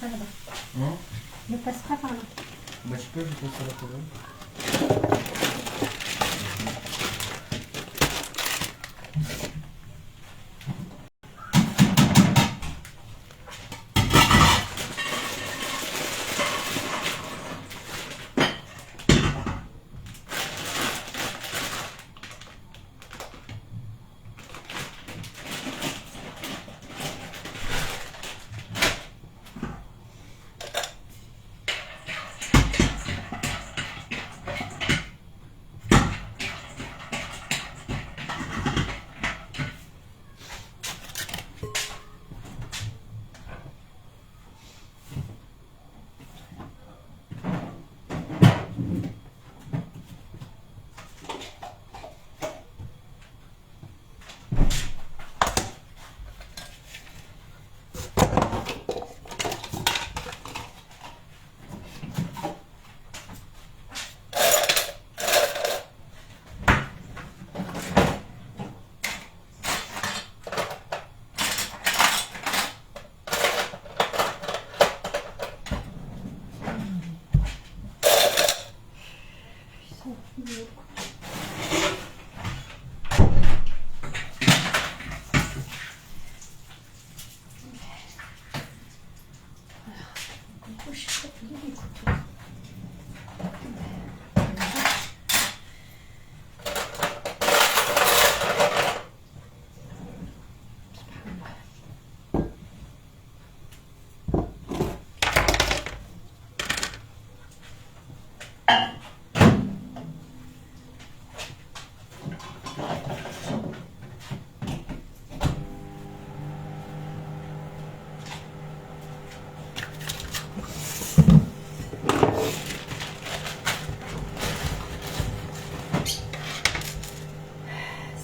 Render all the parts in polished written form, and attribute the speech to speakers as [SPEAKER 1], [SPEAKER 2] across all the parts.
[SPEAKER 1] passera là-bas.
[SPEAKER 2] Hein?
[SPEAKER 1] Je passerai par là.
[SPEAKER 2] Bah tu peux, je pense à la poubelle.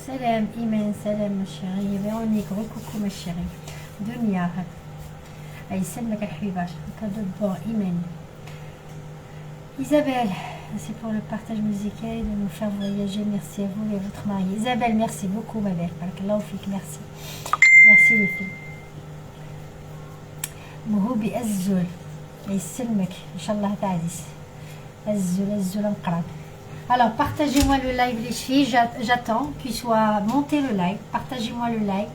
[SPEAKER 1] Salam Imen, salam ma chérie, Véronique, coucou ma chérie, Dunia, يسلمك الحبيبة, cadeau de bon, Imen, Isabelle, c'est pour le partage musical et de nous faire voyager, merci à vous et à votre mari. Isabelle, merci beaucoup ma belle, barakallahu fik, merci, merci les filles. Mouhoubi Azzoul, يسلمك, Inch'Allah ta'adis, Azzoul Anqrab. Alors, partagez-moi le live les filles, j'attends qu'il soit monté le live, partagez-moi le live.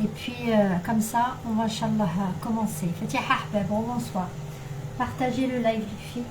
[SPEAKER 1] Et puis, comme ça, on va, Inch'Allah, commencer. Fatiha Ahbab, bonsoir. Partagez le live les filles.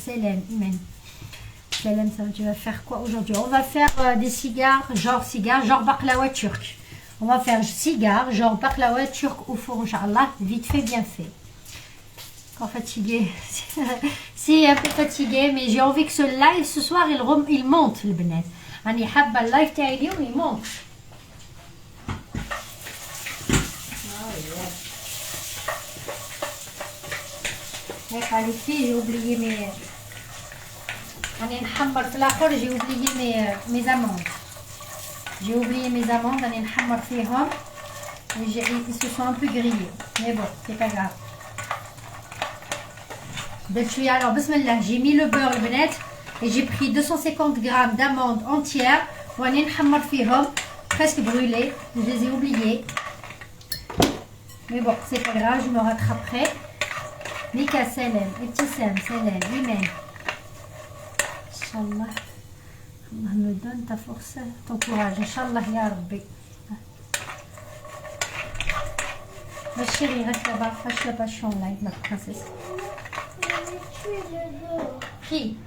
[SPEAKER 1] Salam, Imen. Salam, ça, tu vas faire quoi aujourd'hui? On va faire des cigares, genre baklawa turc. On va faire cigares, genre baklawa turc au four, Inch'Allah, vite fait, bien fait. Encore fatigué. Si, un peu fatigué, mais j'ai envie que ce live, ce soir, il monte, le benet. Ani habba le live تاعي اليوم, il monte. Les filles, j'ai oublié mes... j'ai oublié mes amandes. J'ai oublié mes amandes, ils se sont un peu grillés. Mais bon, c'est pas grave. Alors, bismillah, j'ai mis le beurre, le benet, et j'ai pris 250 grammes d'amandes entières. Presque brûlées. Je les ai oubliées. Mais bon, c'est pas grave, je me rattraperai. Mika salam, Ibtissam salam, Imen. Inch'Allah, Allah me donne ta force, ton courage. Inch'Allah, ya Rabbi. Ma chérie, reste là-bas, fâche là-bas, je suis en live, ma princesse. Qui?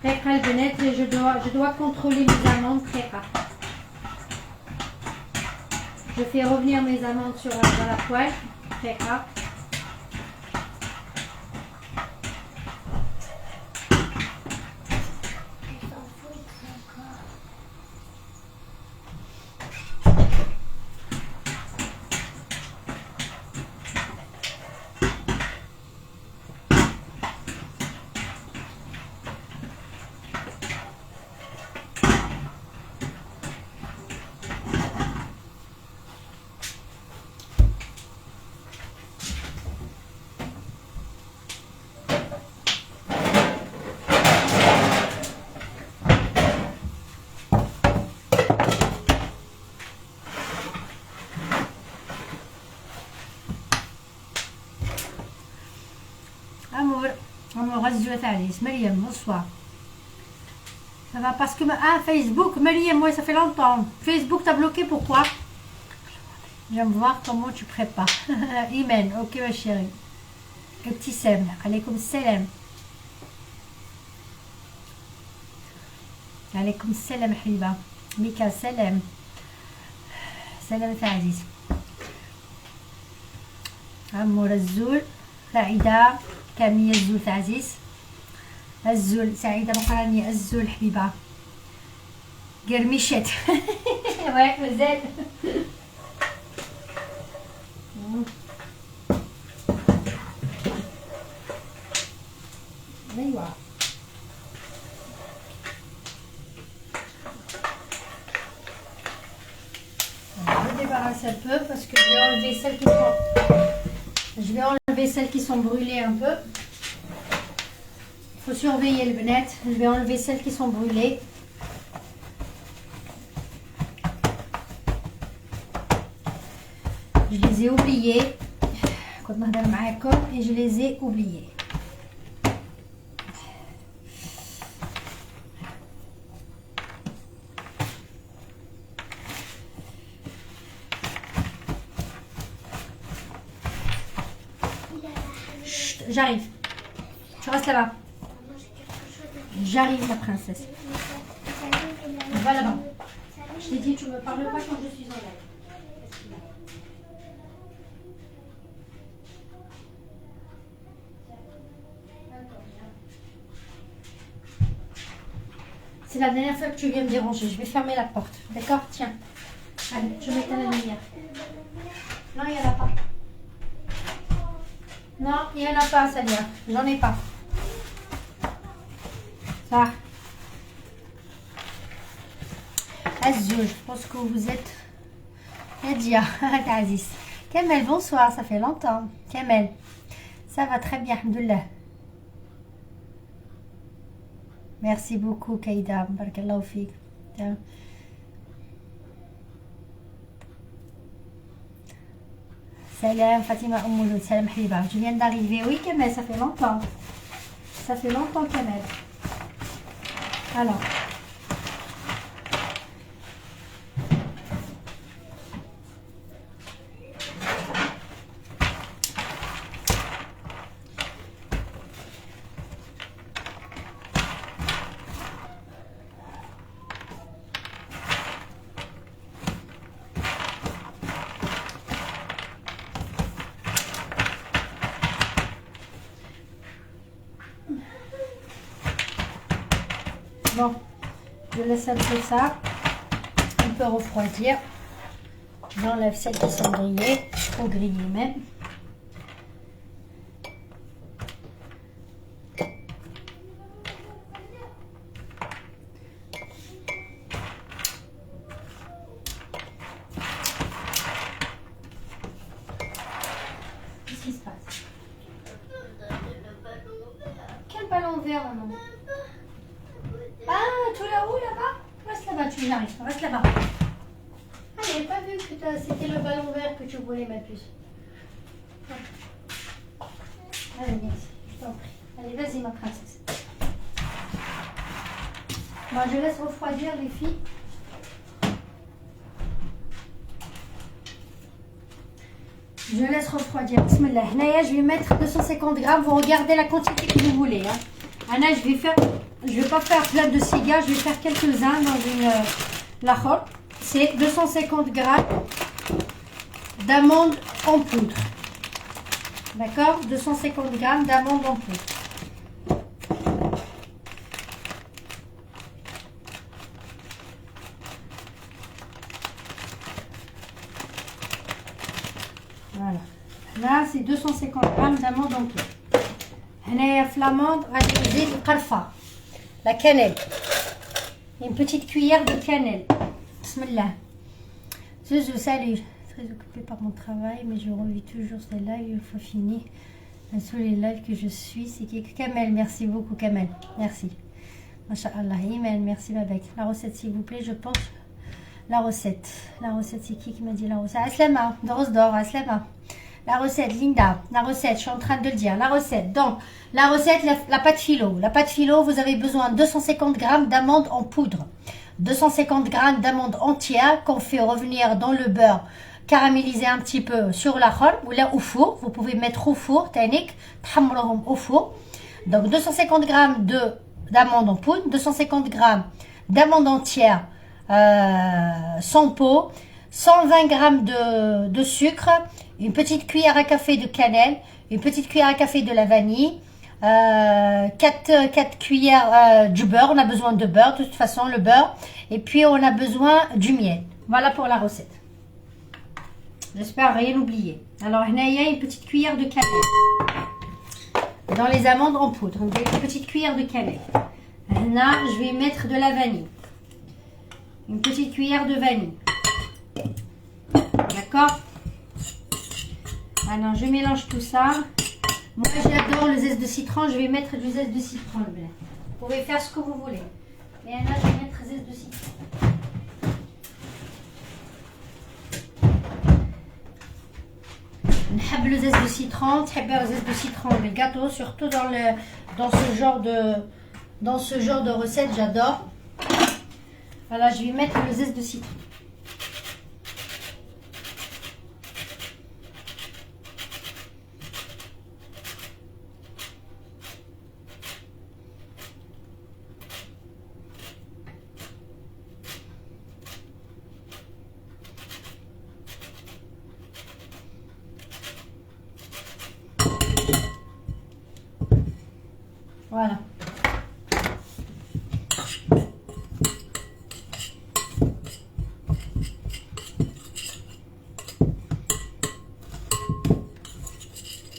[SPEAKER 1] Je dois contrôler mes amandes très rare. Je fais revenir mes amandes dans la poêle très rare. Mariam, bonsoir. Ça va parce que... Ah, Facebook, Mariam, ouais, ça fait longtemps. Facebook t'a bloqué, pourquoi? J'aime voir comment tu prépares. Imen, ok ma chérie. Ibtissam, alaykoum salam. Alaykoum salam, Habiba. Mika, salam. Salam, Aziz. Amour Azzoul, Saïda, Camille Azzoul, Aziz. الزول سعيدة مقراني الزول حبيبة قرمشت وين مازال ايوا je vais débarrasser un peu parce que je vais enlever celles qui sont brûlées un peu. Il faut surveiller le benet. Je vais enlever celles qui sont brûlées. Je les ai oubliées. Et je les ai oubliées. Chut, j'arrive. Tu restes là-bas. J'arrive, ma princesse. Va là-bas. Je t'ai dit, tu ne me parles pas quand je suis en live. C'est la dernière fois que tu viens me déranger. Je vais fermer la porte. D'accord? Tiens. Allez, je mets ta lumière. Non, il n'y en a pas. Non, il n'y en a pas, Salia. J'en ai pas. Ça. Azul, je pense que vous êtes Nadia, Aziz. Kamel, bonsoir, ça fait longtemps. Kamel, ça va très bien, alhamdoulilah. Merci beaucoup, Kaïda. Barakallahu fik. Salam, Fatima Oumoulou. Salam, Habiba. Je viens d'arriver. Oui, Kamel, ça fait longtemps. Ça fait longtemps, Kamel. Alors. Bon, je laisse un peu ça, un peu refroidir. J'enlève celles qui sont grillées, trop grillées même. Qu'est-ce qui se passe? Quel ballon vert, maman? Ah, tout là-haut, là-bas? Reste là-bas, tu y arrives. Reste là-bas. Ah, j'avais pas vu que c'était le ballon vert que tu voulais mettre plus. Allez, viens ici, je t'en prie. Allez, vas-y, ma princesse. Moi, je laisse refroidir, les filles. Je laisse refroidir. Bismillah. Naya, je vais mettre 250 grammes. Vous regardez la quantité que vous voulez. Hein. Anna, je vais faire... je vais pas faire plein de cigares, je vais faire quelques-uns dans une lachor. C'est 250 grammes d'amandes en poudre. D'accord, 250 grammes d'amandes en poudre. Voilà. Là, c'est 250 grammes d'amandes en poudre. هنايا في l'amande, غادي نزيد القرفة, la cannelle. Une petite cuillère de cannelle. Bismillah. Je salue. Très occupée par mon travail, mais je revis toujours ces lives une fois fini. Sur les lives que je suis, c'est qui Kamel. Merci beaucoup, Kamel. Merci. Masha'Allah. Imen, merci, Babek. La recette, s'il vous plaît, je pense. La recette. La recette, c'est qui m'a dit la recette? Aslama, de Rosdor, Aslama. La recette, Linda. La recette, je suis en train de le dire. La recette. Donc, la recette, la pâte philo. La pâte philo, vous avez besoin de 250 grammes d'amandes en poudre. 250 grammes d'amandes entières qu'on fait revenir dans le beurre caramélisé un petit peu sur la khol ou là au four. Vous pouvez mettre au four, tanik, au four. Donc, 250 grammes d'amandes en poudre, 250 grammes d'amandes entières sans peau, 120 grammes de sucre, une petite cuillère à café de cannelle, une petite cuillère à café de la vanille, 4 cuillères du beurre. On a besoin de beurre, de toute façon, le beurre. Et puis, on a besoin du miel. Voilà pour la recette. J'espère rien oublier. Alors, il y a une petite cuillère de cannelle. Dans les amandes en poudre, une petite cuillère de cannelle. Là, je vais mettre de la vanille. Une petite cuillère de vanille. D'accord? Alors, je mélange tout ça. Moi, j'adore le zeste de citron. Je vais mettre du zeste de citron. Vous pouvez faire ce que vous voulez. Mais là, je vais mettre zeste de citron. J'aime le zeste de citron. J'aime le zeste de citron. Les gâteaux, surtout dans ce genre de recette, j'adore. Voilà, je vais mettre le zeste de citron. Voilà.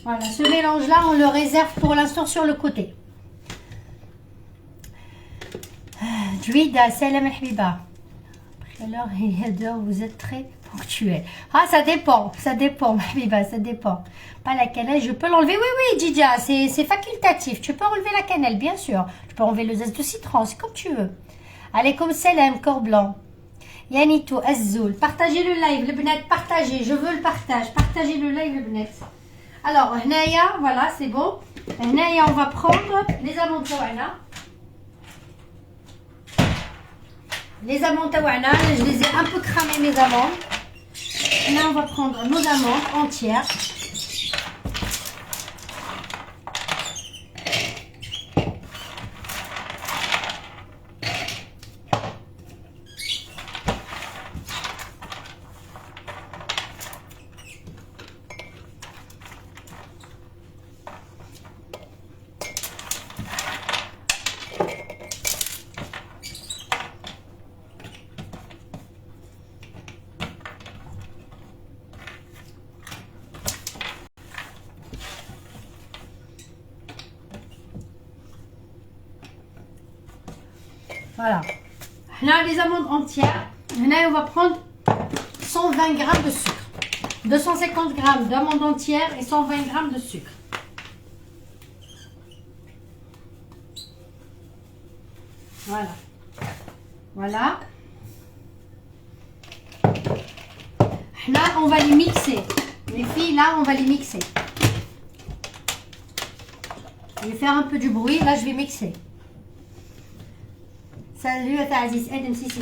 [SPEAKER 1] Voilà, ce mélange-là, on le réserve pour l'instant sur le côté. Juida, salam al-habiba. Alors, il y a deux, vous êtes très ponctuel. Ah, ça dépend, habiba, ça dépend. Pas la cannelle, je peux l'enlever. Oui, Djidja, c'est facultatif. Tu peux enlever la cannelle, bien sûr. Tu peux enlever le zeste de citron, c'est comme tu veux. Allez, comme salam, corps blanc. Yanito, Azzoul. Partagez le live, le bnet, partagez. Je veux le partage. Partagez le live, le bnet. Alors, Hnaya, voilà, c'est bon. Hnaya, on va prendre les amandes tawana. Les amandes tawana, je les ai un peu cramées, mes amandes. Là, on va prendre nos amandes entières. Voilà. Là, les amandes entières. Là, on va prendre 120 grammes de sucre. 250 grammes d'amandes entières et 120 grammes de sucre. Voilà. Voilà. Là, on va les mixer. Les filles, là, on va les mixer. Je vais faire un peu du bruit. Là, je vais mixer. Salut à ta Aziz, Adam Sissi.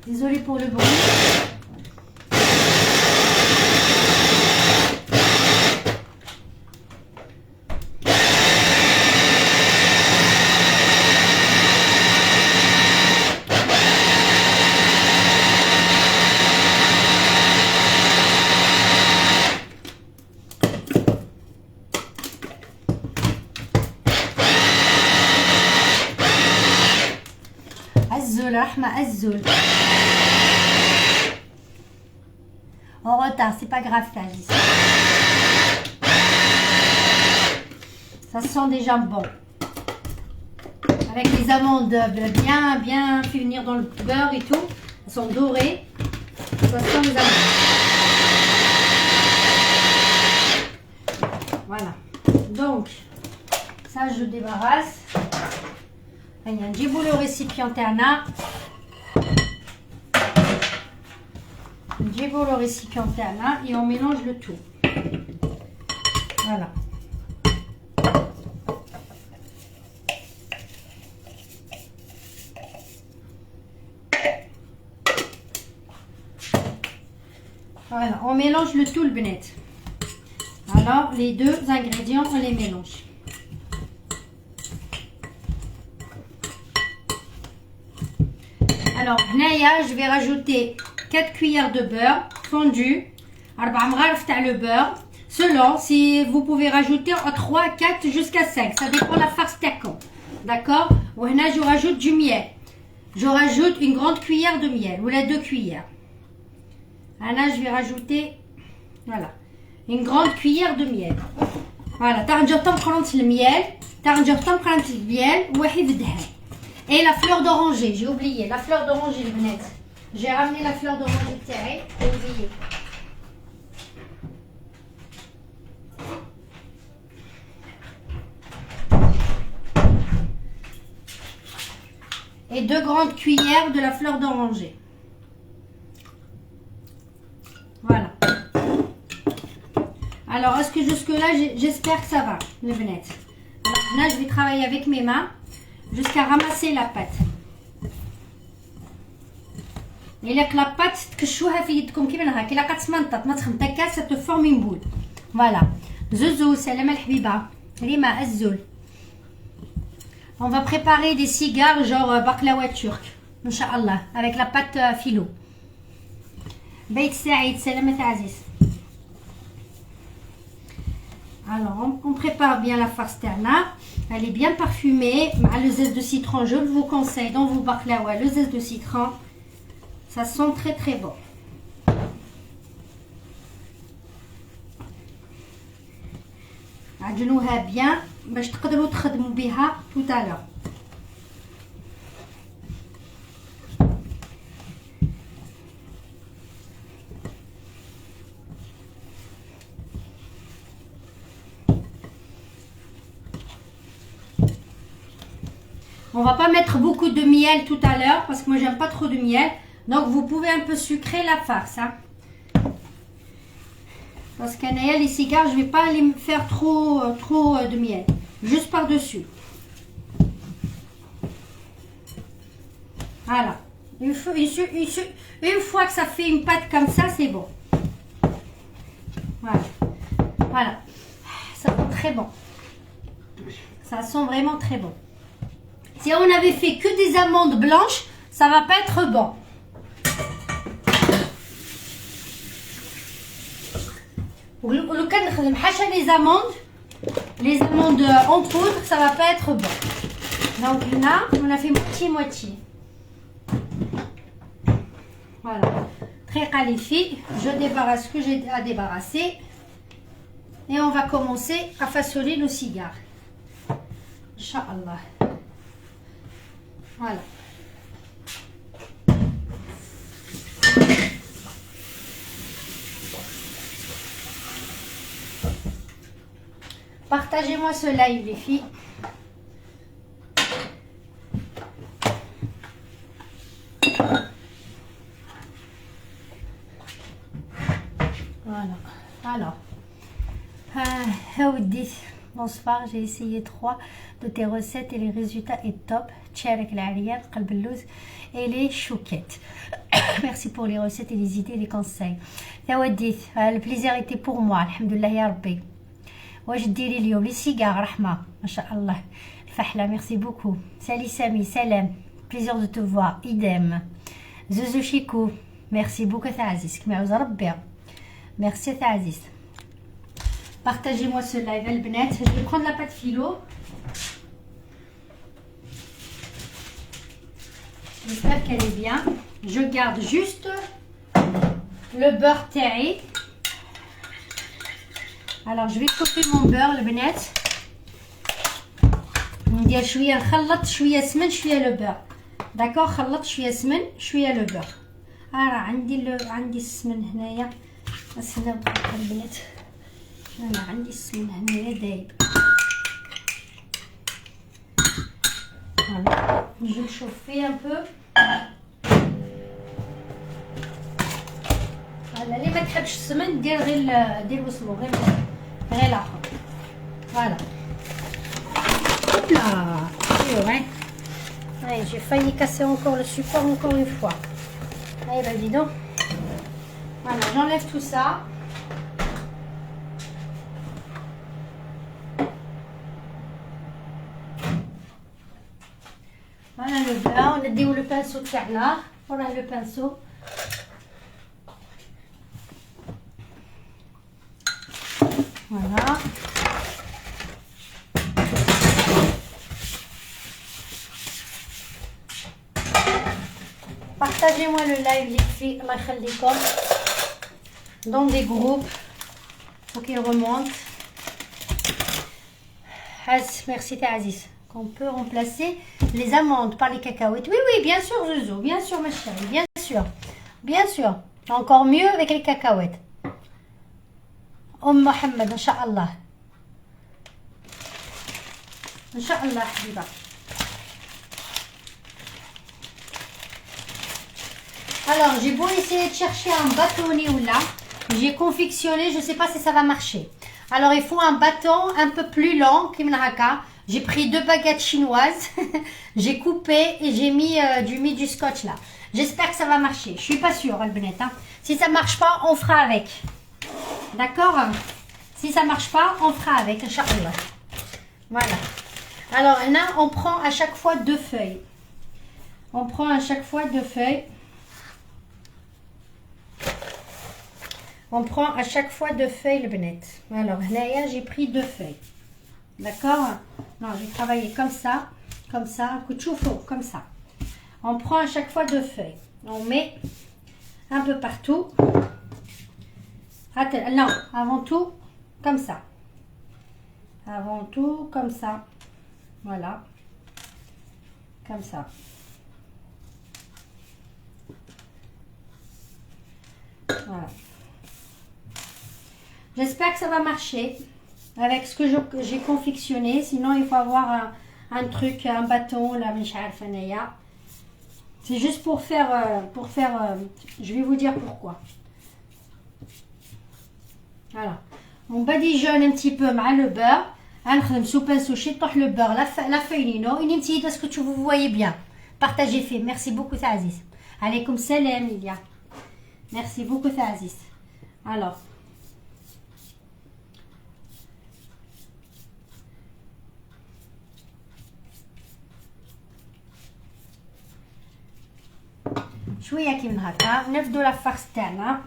[SPEAKER 1] Désolée pour le bruit. Azzoul, Rahma, Azzoul. En retard, c'est pas grave, Thaïs. Ça sent déjà bon. Avec les amandes bien fait venir dans le beurre et tout. Elles sont dorées. Ça sent les amandes. Voilà. Donc, ça je débarrasse. J'ai le récipient terna. J'ai le récipient terna et on mélange le tout. Voilà. Voilà, on mélange le tout, le benet. Alors, les deux ingrédients, on les mélange. Alors, je vais rajouter 4 cuillères de beurre fondu. Le beurre. Selon, si vous pouvez rajouter 3, 4 jusqu'à 5. Ça dépend de la farce taco. D'accord? Je rajoute du miel. Je rajoute une grande cuillère de miel. Ou les 2 cuillères. Là, je vais rajouter, voilà, une grande cuillère de miel. Voilà, le miel, et la fleur d'oranger, j'ai oublié, la fleur d'oranger, le benet. J'ai ramené la fleur d'oranger, j'ai oublié. Et 2 grandes cuillères de la fleur d'oranger. Voilà. Alors, est-ce que jusque-là, j'espère que ça va, le benet. Alors, là, je vais travailler avec mes mains jusqu'à ramasser la pâte. Et là, que la pâte, ça te forme une boule. Voilà. Zouzou, salam al-habiba. Rima, azzoul. On va préparer des cigares genre baklawa turc. Inch'Allah. Avec la pâte philo. Beit Saïd, salamat Aziz. Alors, on prépare bien la farce terna. Elle est bien parfumée. Le zeste de citron, je vous conseille dans vos baklawa, le zeste de citron. Ça sent très très bon. عجنوها bien باش تقدروا تخدموا بها tout à l'heure. On va pas mettre beaucoup de miel tout à l'heure parce que moi j'aime pas trop de miel. Donc vous pouvez un peu sucrer la farce. Hein. Parce qu'à les cigares, je vais pas les faire trop de miel. Juste par-dessus. Voilà. Une fois que ça fait une pâte comme ça, c'est bon. Voilà. Voilà. Ça sent très bon. Ça sent vraiment très bon. Si on avait fait que des amandes blanches, ça va pas être bon. Les amandes en poudre, ça va pas être bon. Donc là, on a fait moitié-moitié. Voilà. Très qualifié. Je débarrasse ce que j'ai à débarrasser. Et on va commencer à façonner nos cigares. Inch'Allah. Voilà. Partagez-moi ce live, les filles. Voilà. Alors. Haoudi. Bonsoir, j'ai essayé 3 de tes recettes et les résultats est top. Tcharek l'ariad, qalbellouz et les chouquettes. Merci pour les recettes et les idées et les conseils. Haoudi, le plaisir était pour moi. Alhamdulillah ya Rabbi. واش ديري اليوم لي سيجار رحمه ما شاء الله الفحله ميرسي بوكو سالي سامي سلام plaisir de te voir idem زوزو شيكو ميرسي بوكو تعزيز كما عاوز ربي ميرسي تعزيز partagez-moi ce live البنات. Je vais prendre la pâte philo. J'espère qu'elle est bien. Je garde juste le beurre taillé. Alors je vais couper mon beurre البنات. ندير شويه نخلط شويه سمن شويه لو بور. داكور خلط شويه سمن شويه لو بور. راه عندي السمن هنايا. استناو دقيقه البنات. انا عندي السمن هنايا دايب. فوالا نجي نشوف فيه ان بو. فوالا اللي ما تحبش السمن دير غير دير وصلو غير الاخر. فوالا là, ouais. Allez, j'ai failli casser encore le support encore une fois. Allez, bah dis donc. Voilà, j'enlève tout ça. Voilà le beurre. On a dit où le pinceau de là. Voilà le pinceau. Voilà. Partagez-moi le live les filles, Allah يخليكم, dans des groupes pour qu'il remonte. Merci Aziz. Qu'on peut remplacer les amandes par les cacahuètes. Oui, oui, bien sûr Zouzou, bien sûr ma chérie, bien sûr. Bien sûr. Encore mieux avec les cacahuètes. Mohamed, Inch'Allah. Inch'Allah, Habiba. Alors, j'ai beau essayer de chercher un bâtonnet ou là, j'ai confectionné, je ne sais pas si ça va marcher. Alors, il faut un bâton un peu plus long, comme haka. J'ai pris 2 baguettes chinoises, j'ai coupé et j'ai mis du scotch là. J'espère que ça va marcher. Je suis pas sûre, Albnet. Hein. Si ça marche pas, on fera avec. D'accord? Si ça marche pas, on fera avec, Inch'Allah. Voilà. Alors, là, on prend à chaque fois 2 feuilles. On prend à chaque fois 2 feuilles. On prend à chaque fois 2 feuilles le benet. Alors là j'ai pris 2 feuilles. D'accord? Non, j'ai travaillé comme ça, coup de chauffe-eau, comme ça. On prend à chaque fois 2 feuilles. On met un peu partout. Attends, non, avant tout, comme ça. Avant tout, comme ça. Voilà. Comme ça. Voilà. J'espère que ça va marcher avec ce que j'ai confectionné. Sinon, il faut avoir un truc, un bâton, là, c'est juste pour faire, je vais vous dire pourquoi. Voilà. On badigeonne un petit peu mal le beurre. Le beurre, la feuille, est-ce que vous voyez bien? Partagez fait. Merci beaucoup, Aziz. Alaykoum salam, Lilia. Merci beaucoup, Aziz. Alors. شويه كي من هكا نفدو لا فارس تاعنا.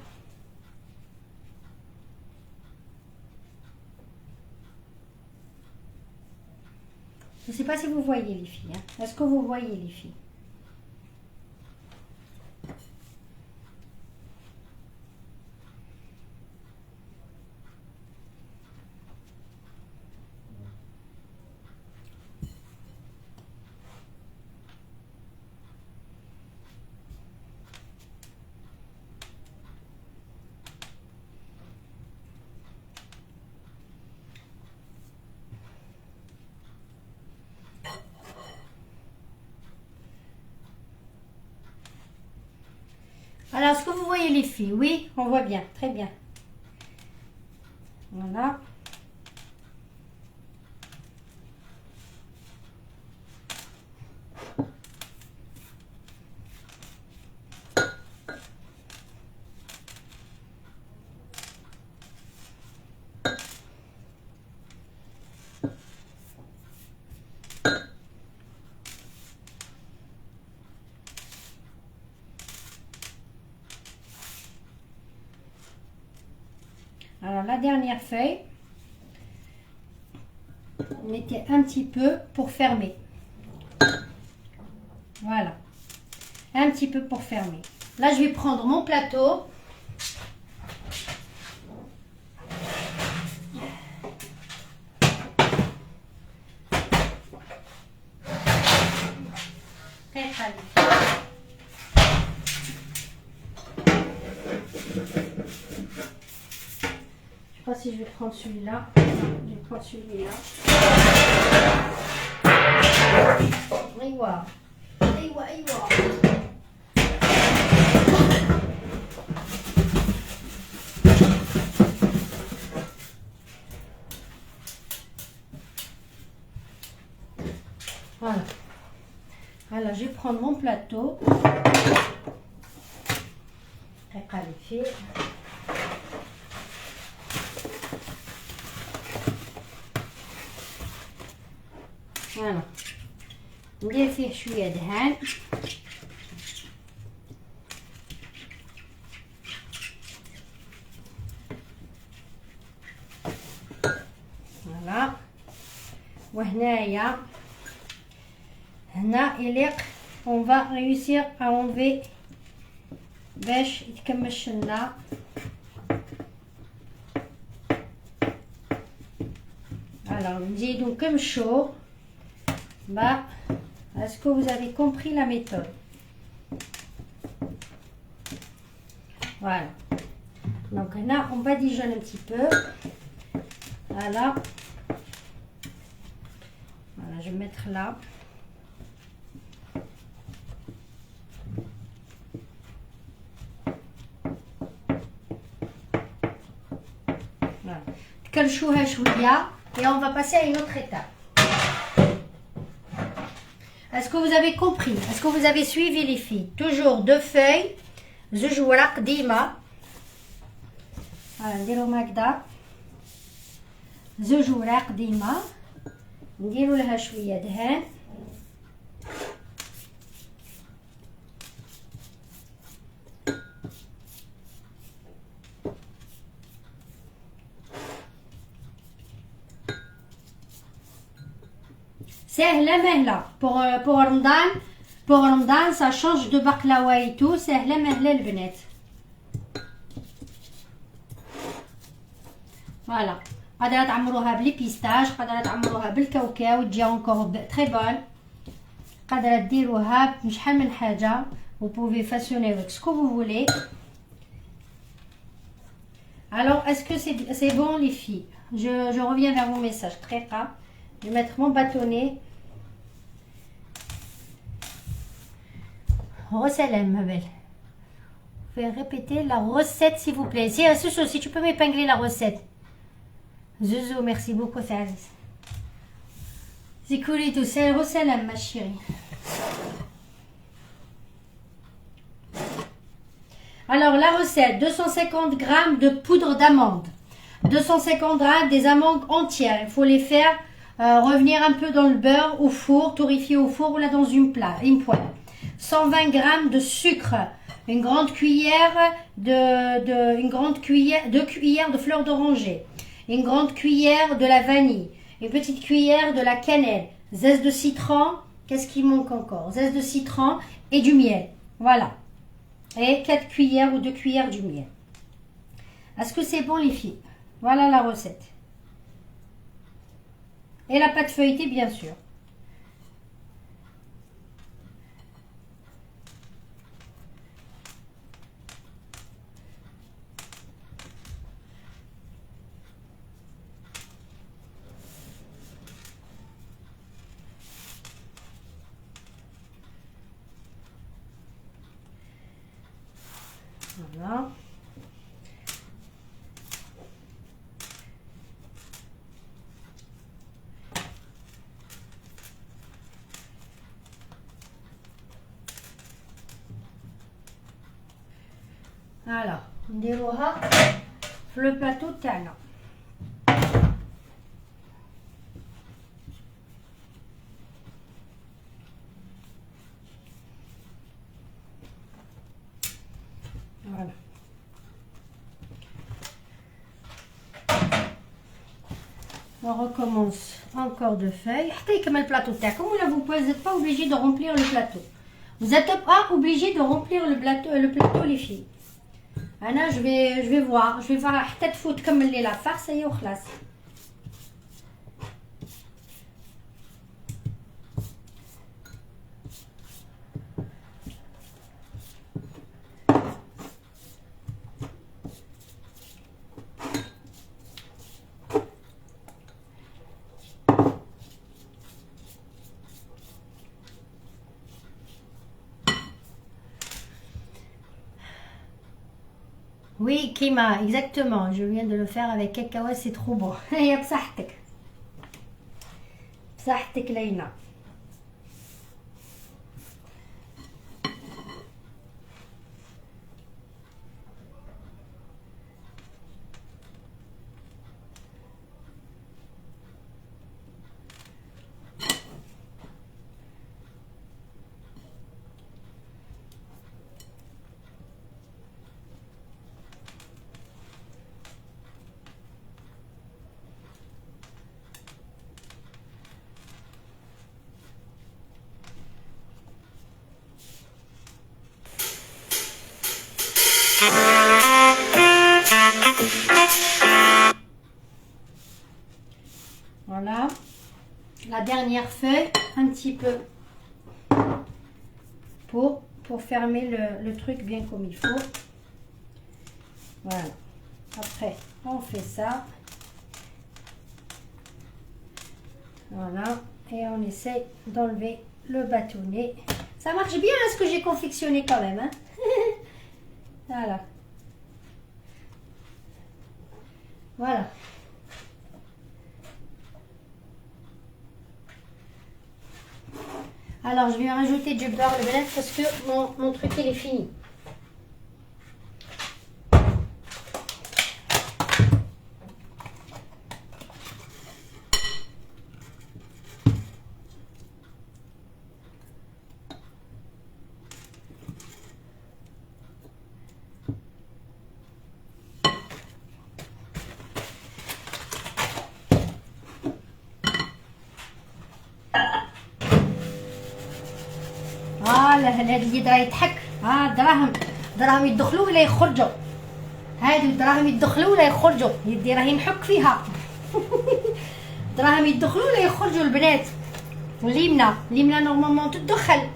[SPEAKER 1] Je ne sais pas si vous voyez les filles. Hein. Est-ce que vous voyez les filles? Alors, est-ce que vous voyez les filles? Oui, on voit bien, très bien. Voilà. Alors la dernière feuille, mettez un petit peu pour fermer. Voilà. un petit peu pour fermer. Là, je vais prendre mon plateau. Je sais pas si je vais prendre celui-là. Je vais prendre celui-là. Aïwa. Aïwa, aïwa. Voilà. Alors, je vais prendre mon plateau. Voilà. ندير فيه شويه دهان. فوالا. وهنايا هنا يليق on va réussir à enlever باش يتكمش لنا. Alors نزيدو نكمشو. Bah, est-ce que vous avez compris la méthode? Voilà. Donc là, on badigeonne un petit peu. Voilà. Voilà, je vais mettre là. Voilà. تكلشوها شوية et on va passer à une autre étape. Est-ce que vous avez compris? Est-ce que vous avez suivi les filles? Toujours deux feuilles. زوج ورق ديما. نديرهم هكذا. زوج ورق ديما. نديروا لها شوية دهان. سهلة مهلة pour رمضان. pour رمضان ça change de baklawa et tout. سهلة مهلة البنات. فوالا. قادرة تعمروها بلي بيستاج، قادرة تعمروها بالكاوكاو تجي encore très bonne. قادرة ديروها بشحال من حاجة. vous pouvez façonner avec ce que vous voulez. Alors est-ce que c'est bon les filles? Je reviens vers vos messages très rare. Je vais mettre mon bâtonnet. Resalem, ma belle. Vous pouvez répéter la recette, s'il vous plaît. Si tu peux m'épingler la recette. Zouzou, merci beaucoup, Thales. Zikouli, tout c'est Resalem, ma chérie. Alors, la recette, 250 g de poudre d'amande. 250 g des amandes entières. Il faut les faire revenir un peu dans le beurre au four, torréfier au four ou là dans une poêle. 120 g de sucre, une grande cuillère deux cuillères de fleur d'oranger, une grande cuillère de la vanille, une petite cuillère de la cannelle, zeste de citron, qu'est-ce qui manque encore? Zeste de citron et du miel. Voilà. Et 4 cuillères ou 2 cuillères du miel. Est-ce que c'est bon les filles? Voilà la recette. Et la pâte feuilletée bien sûr. Voilà. Alors, نديروها في لو بلاطو تاعنا. Voilà. On recommence encore deux feuilles. حتى يكمل البلاطو تاعكم ولا vous n'êtes pas obligé de remplir le plateau. Vous n'êtes pas obligé de remplir le plateau les filles. Anna, je vais voir حتى تفوت تكمل لي لا farce et وخلاص. Oui, Kima, exactement. Je viens de le faire avec cacahuètes, c'est trop bon. يا بصحتك. بصحتك لينا. Voilà. La dernière feuille, un petit peu pour fermer le truc bien comme il faut. Voilà. Après, on fait ça. Voilà. Et on essaie d'enlever le bâtonnet. Ça marche bien ce que j'ai confectionné quand même. Hein. Voilà. Voilà. Alors, je vais rajouter du beurre le bled parce que mon truc il est fini. هذه راه يضحك. دراهم يدخلوا ولا يخرجوا. هادو دراهم يدخلوا ولا يخرجوا. يدي راهي نحك فيها. دراهم يدخلوا ولا يخرجوا البنات. اليمنى نورمالمون تدخل.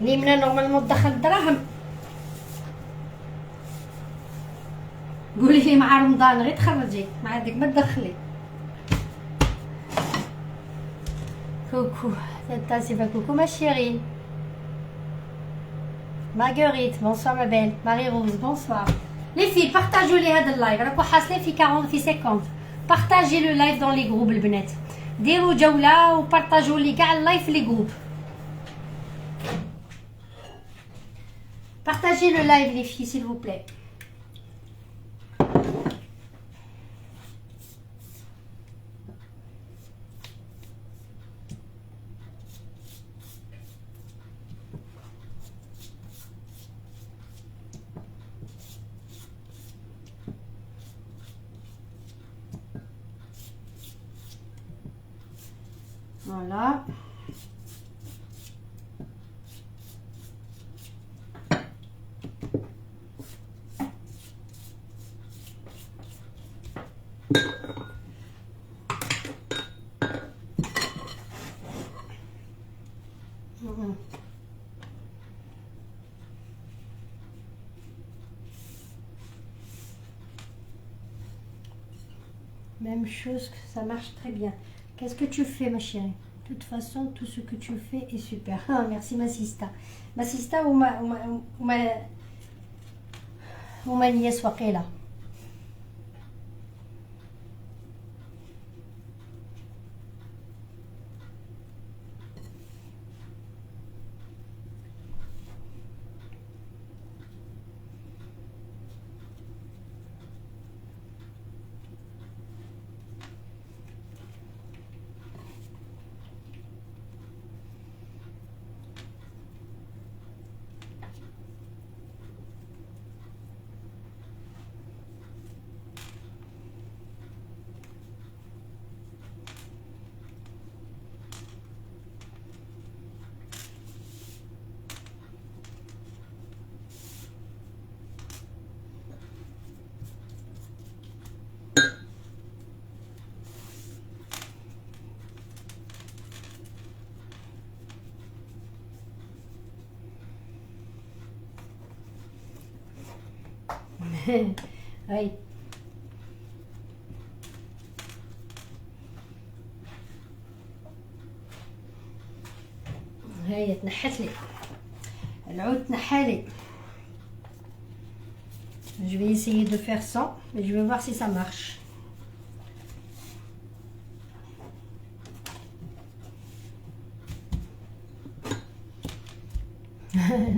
[SPEAKER 1] اليمنى نورمالمون تدخل الدراهم. قولي لي مع رمضان غير تخرجي ما عندك ما تدخلي. Coucou, c'est pas coucou ma chérie. Marguerite, bonsoir ma belle. Marie-Rose, bonsoir. Les filles, partagez-les هذا اللايف. راكو حاصلين في 40 في 50. Partagez le live dans les groupes البنات. ديروا جولة وبارطاجوا لي كاع اللايف لي جروب. Partagez le live les filles s'il vous plaît. Voilà. Même chose, ça marche très bien. Qu'est-ce que tu fais ma chérie? De toute façon, tout ce que tu fais est super. Ah, merci ma sista. Ma sista ou ma nièce وقيلة. هاي هاي تنحت لي العود تنحالي. Je vais essayer de faire sans, mais je vais voir si ça marche.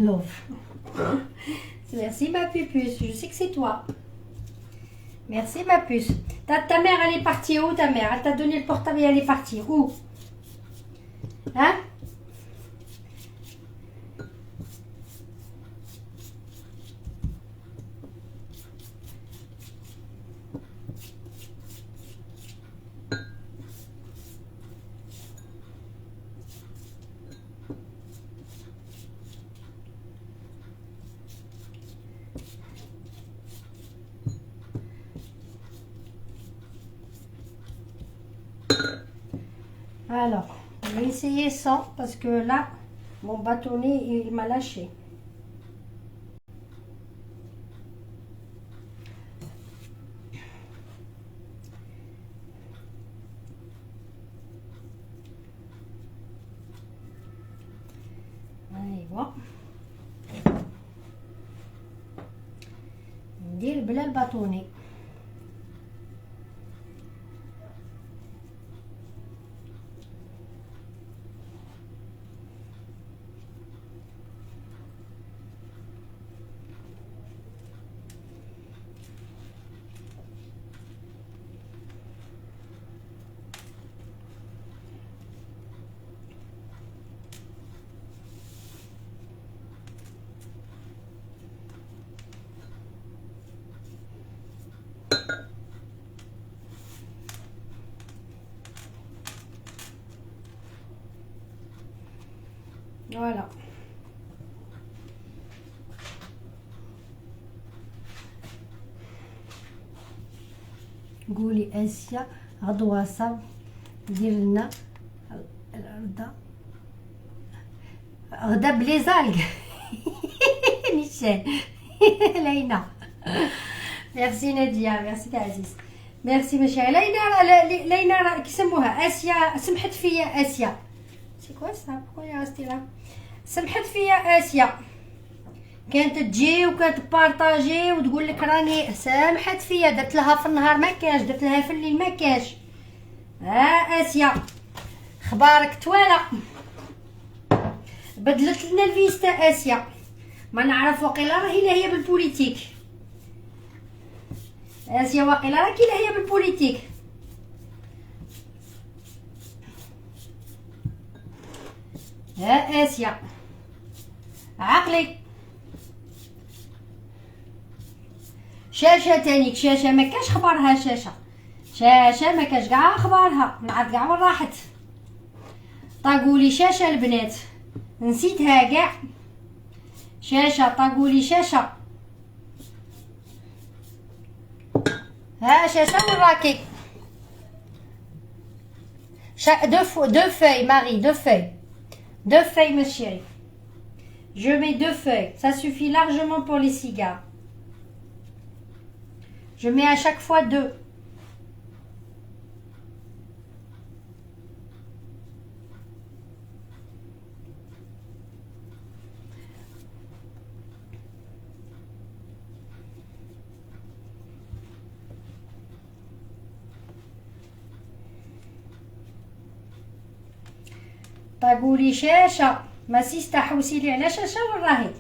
[SPEAKER 1] Love. Merci ma pupuce, je sais que c'est toi. Merci ma puce. Ta mère, elle est partie où ta mère? Elle t'a donné le portable et elle est partie où? Hein? Alors, je vais essayer sans parce que là, mon bâtonnet, il m'a lâché. ايوا ندير بلا الباطوني. Voilà. قولي آسيا غدوة صاب دير لنا الغدا غدا بلي زالق نيشان لينا. ميرسي نادية، ميرسي عزيز، ميرسي مشاعر. لينا كيسموها آسيا، سمحت فيا آسيا. سي كوا سا بوكو رستي لا؟ سمحت فيا آسيا، كانت تجي وكانت بارطاجي وتقول لك راني سامحت فيا، درت لها في النهار ما كاش، درت لها في الليل ما كاش. آسيا خبارك توالى، بدلت لنا الفيستا آسيا، ما نعرف وقيلا راهي لا هي بالبوليتيك. آسيا وقيلا راكي لا هي بالبوليتيك. آسيا عقلي. شاشة تانيك، شاشة ما كاش خبارها، شاشة ما كاش كاع خبارها، نعرف كاع وين راحت. طاقولي شاشة البنات نسيتها كاع. شاشة طاقولي شاشة. ها شاشة وين راكي؟ deux feuilles Marie, deux feuilles ma chérie. Je mets 2 feuilles, ça suffit largement pour les cigares. Je mets à chaque fois 2. طاقولي شاشة ما سيستا، حوسي لي على شاشة وين راهي؟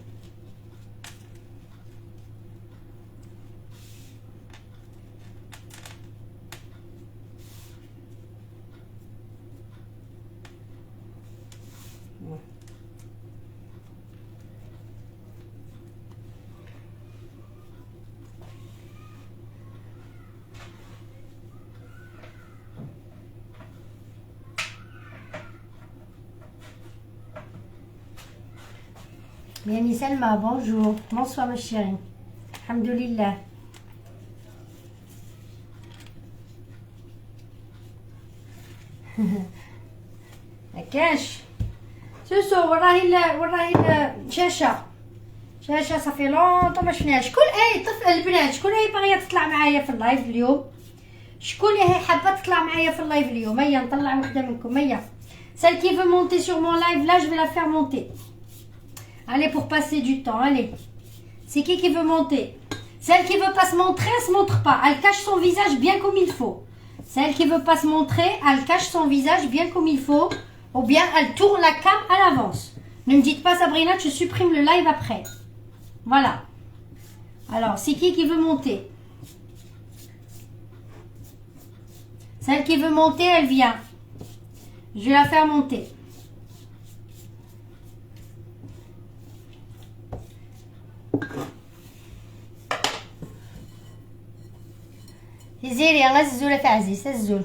[SPEAKER 1] Miani Selma, bonjour. Bonsoir ma chérie. Alhamdoulilah. كاش سوسو وراهي وراهي شاشة صافي لونطو ما شفناهاش. شكون طفل البنات شكون باغيه تطلع معايا في اللايف اليوم؟ شكون اللي حابه تطلع معايا في اللايف اليوم؟ هيا نطلع وحده منكم. هيا celle qui veut monter sur mon live là je vais la faire monter. Allez pour passer du temps. Allez, c'est qui veut monter? Celle qui veut pas se montrer, elle se montre pas, elle cache son visage bien comme il faut. Celle qui veut pas se montrer, elle cache son visage bien comme il faut, ou bien elle tourne la cam à l'avance. Ne me dites pas Sabrina, tu supprimes le live après. Voilà. Alors, c'est qui veut monter? Celle qui veut monter, elle vient. Je vais la faire monter. زيري يلا الزول في عزيز الزول.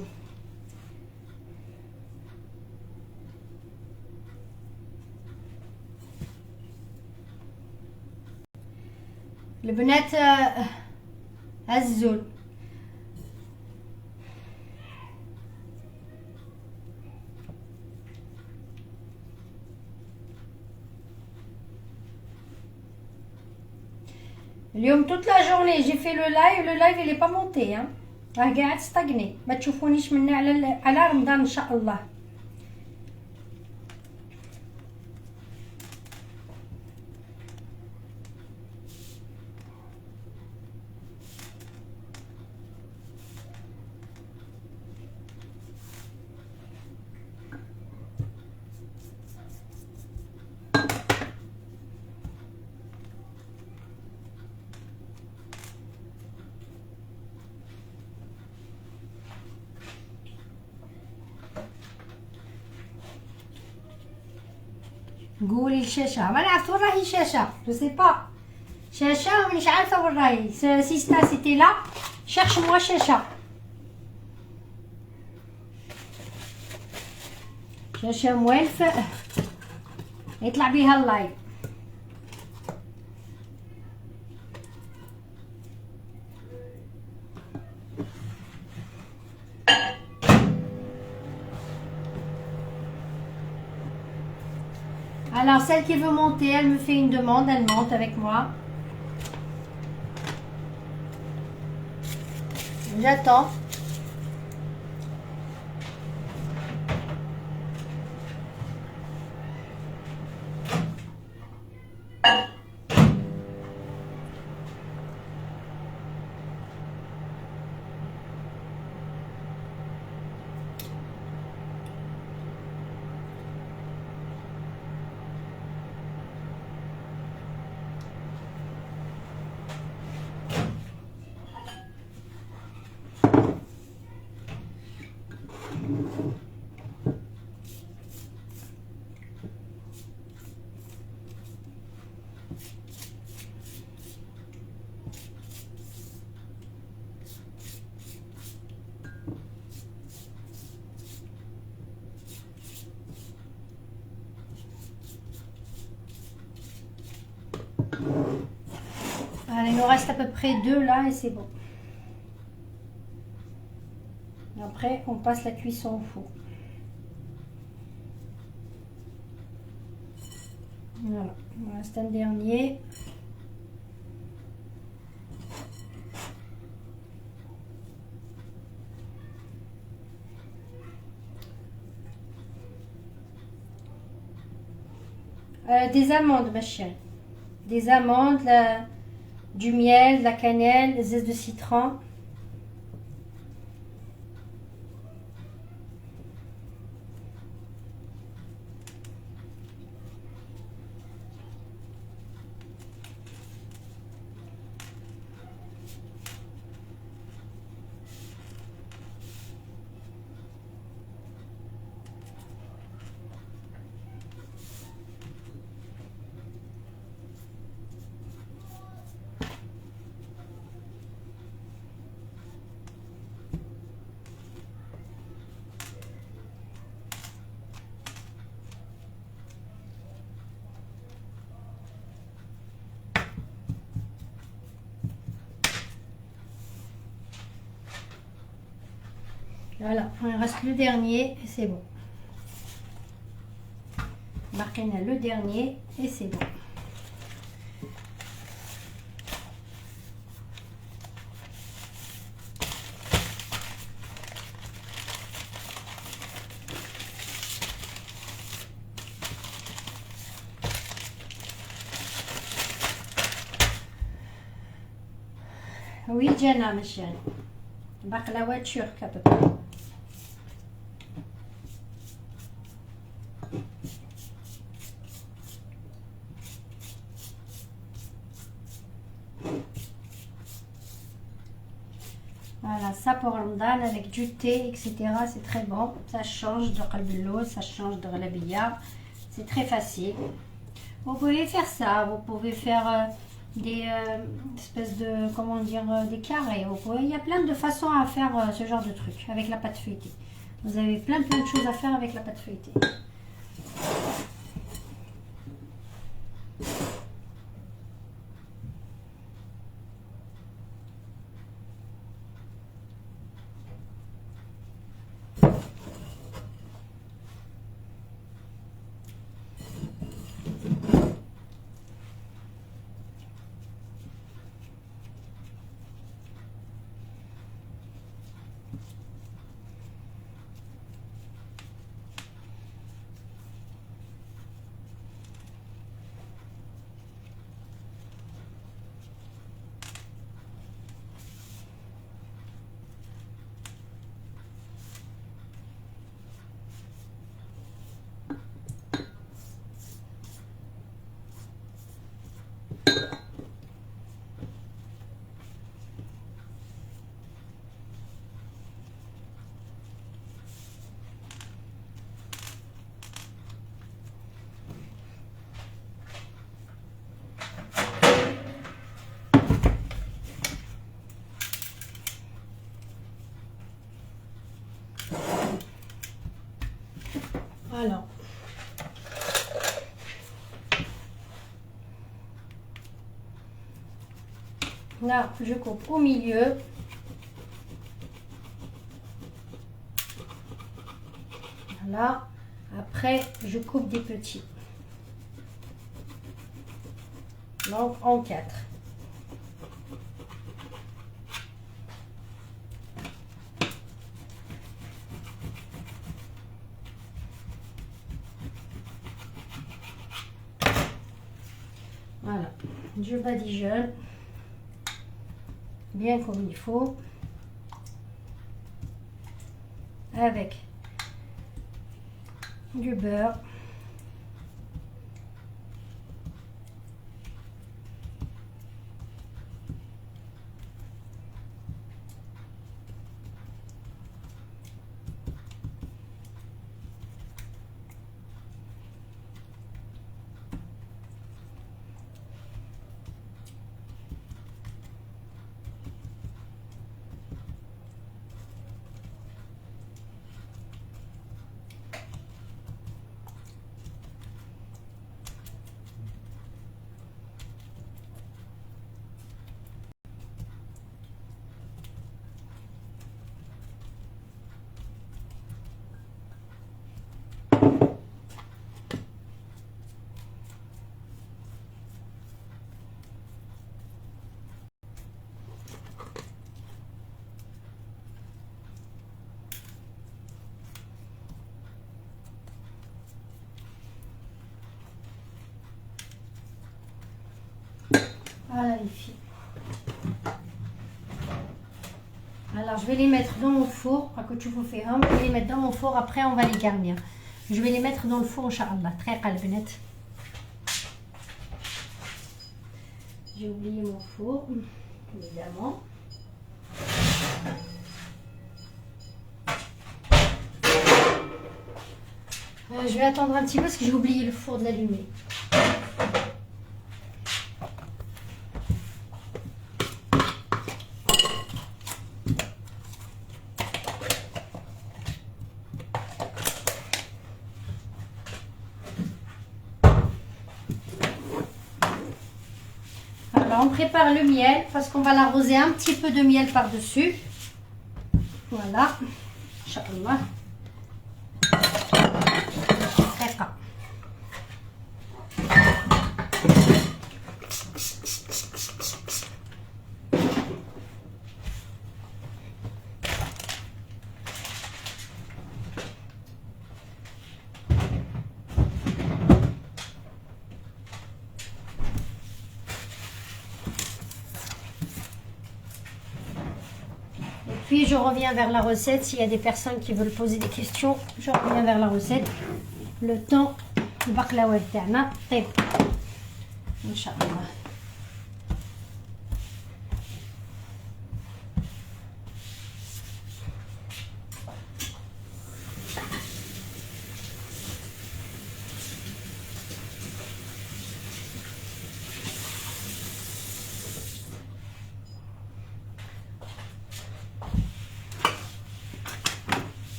[SPEAKER 1] البنات الزول. اليوم toute la journée j'ai fait le live il est pas monté hein. راه قاعد استغني ما تشوفونيش منا على رمضان ان شاء الله. قولي الشاشة ما نعرف وين راهي الشاشة جو سي با شاشة مانيش عارفة وين راهي. سيستا سيتي لا شيرش موا شاشة. شاشة موالف يطلع بيها اللايف. Alors, celle qui veut monter, elle me fait une demande, elle monte avec moi. J'attends. Allez, il nous reste à peu près 2 là et c'est bon. Après, on passe la cuisson au four. Voilà, il me reste un dernier. Des amandes, ma chérie. Des amandes, du miel, de la cannelle, des zestes de citron. Voilà, il reste le dernier et c'est bon. Marquez le dernier et c'est bon. Oui, Jenna, ma chérie. Baklawa turc à peu près. Voilà, ça pour Ramadan avec du thé, etc. C'est très bon. Ça change de qalbello, ça change de ghlabiya. C'est très facile. Vous pouvez faire ça. Vous pouvez faire des espèces de, comment dire, des carrés. Il y a plein de façons à faire ce genre de truc avec la pâte feuilletée. Vous avez plein de choses à faire avec la pâte feuilletée. Alors, là, je coupe au milieu. Voilà. Après, je coupe des petits. Donc, en 4. Voilà. Je badigeonne bien comme il faut. Avec du beurre. Voilà les filles. Alors je vais les mettre dans mon four. Je vais les mettre dans mon four. Après on va les garnir. Je vais les mettre dans le four, Inch'Allah. Très qalbenet. J'ai oublié mon four, évidemment. Je vais attendre un petit peu parce que j'ai oublié le four de l'allumer. Alors on prépare le miel parce qu'on va l'arroser un petit peu de miel par-dessus. Voilà. Inch'Allah. puis je reviens vers la recette. S'il y a des personnes qui veulent poser des questions, je reviens vers la recette. Le temps, le baklawa تاعنا طيب إن شاء الله.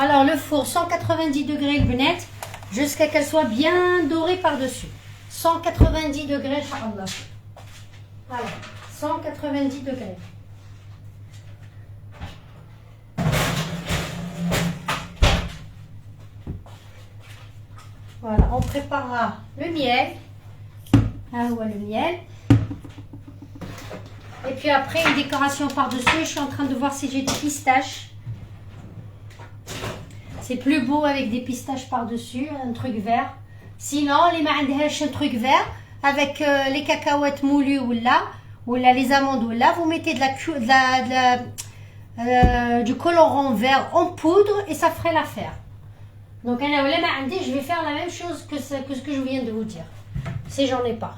[SPEAKER 1] Alors le four 190 degrés le benette jusqu'à qu'elle soit bien dorée par-dessus. 190 degrés, Inch'Allah. Voilà, 190 degrés. Voilà, on préparera le miel. Ah ouais, le miel. Et puis après une décoration par-dessus. Je suis en train de voir si j'ai des pistaches. C'est plus beau avec des pistaches par-dessus, un truc vert. Sinon, les معندهاش un truc vert avec les cacahuètes moulues ou les amandes ou là, vous mettez du colorant vert en poudre et ça ferait l'affaire. Donc, je vais faire la même chose que ce que je viens de vous dire. Si j'en ai pas.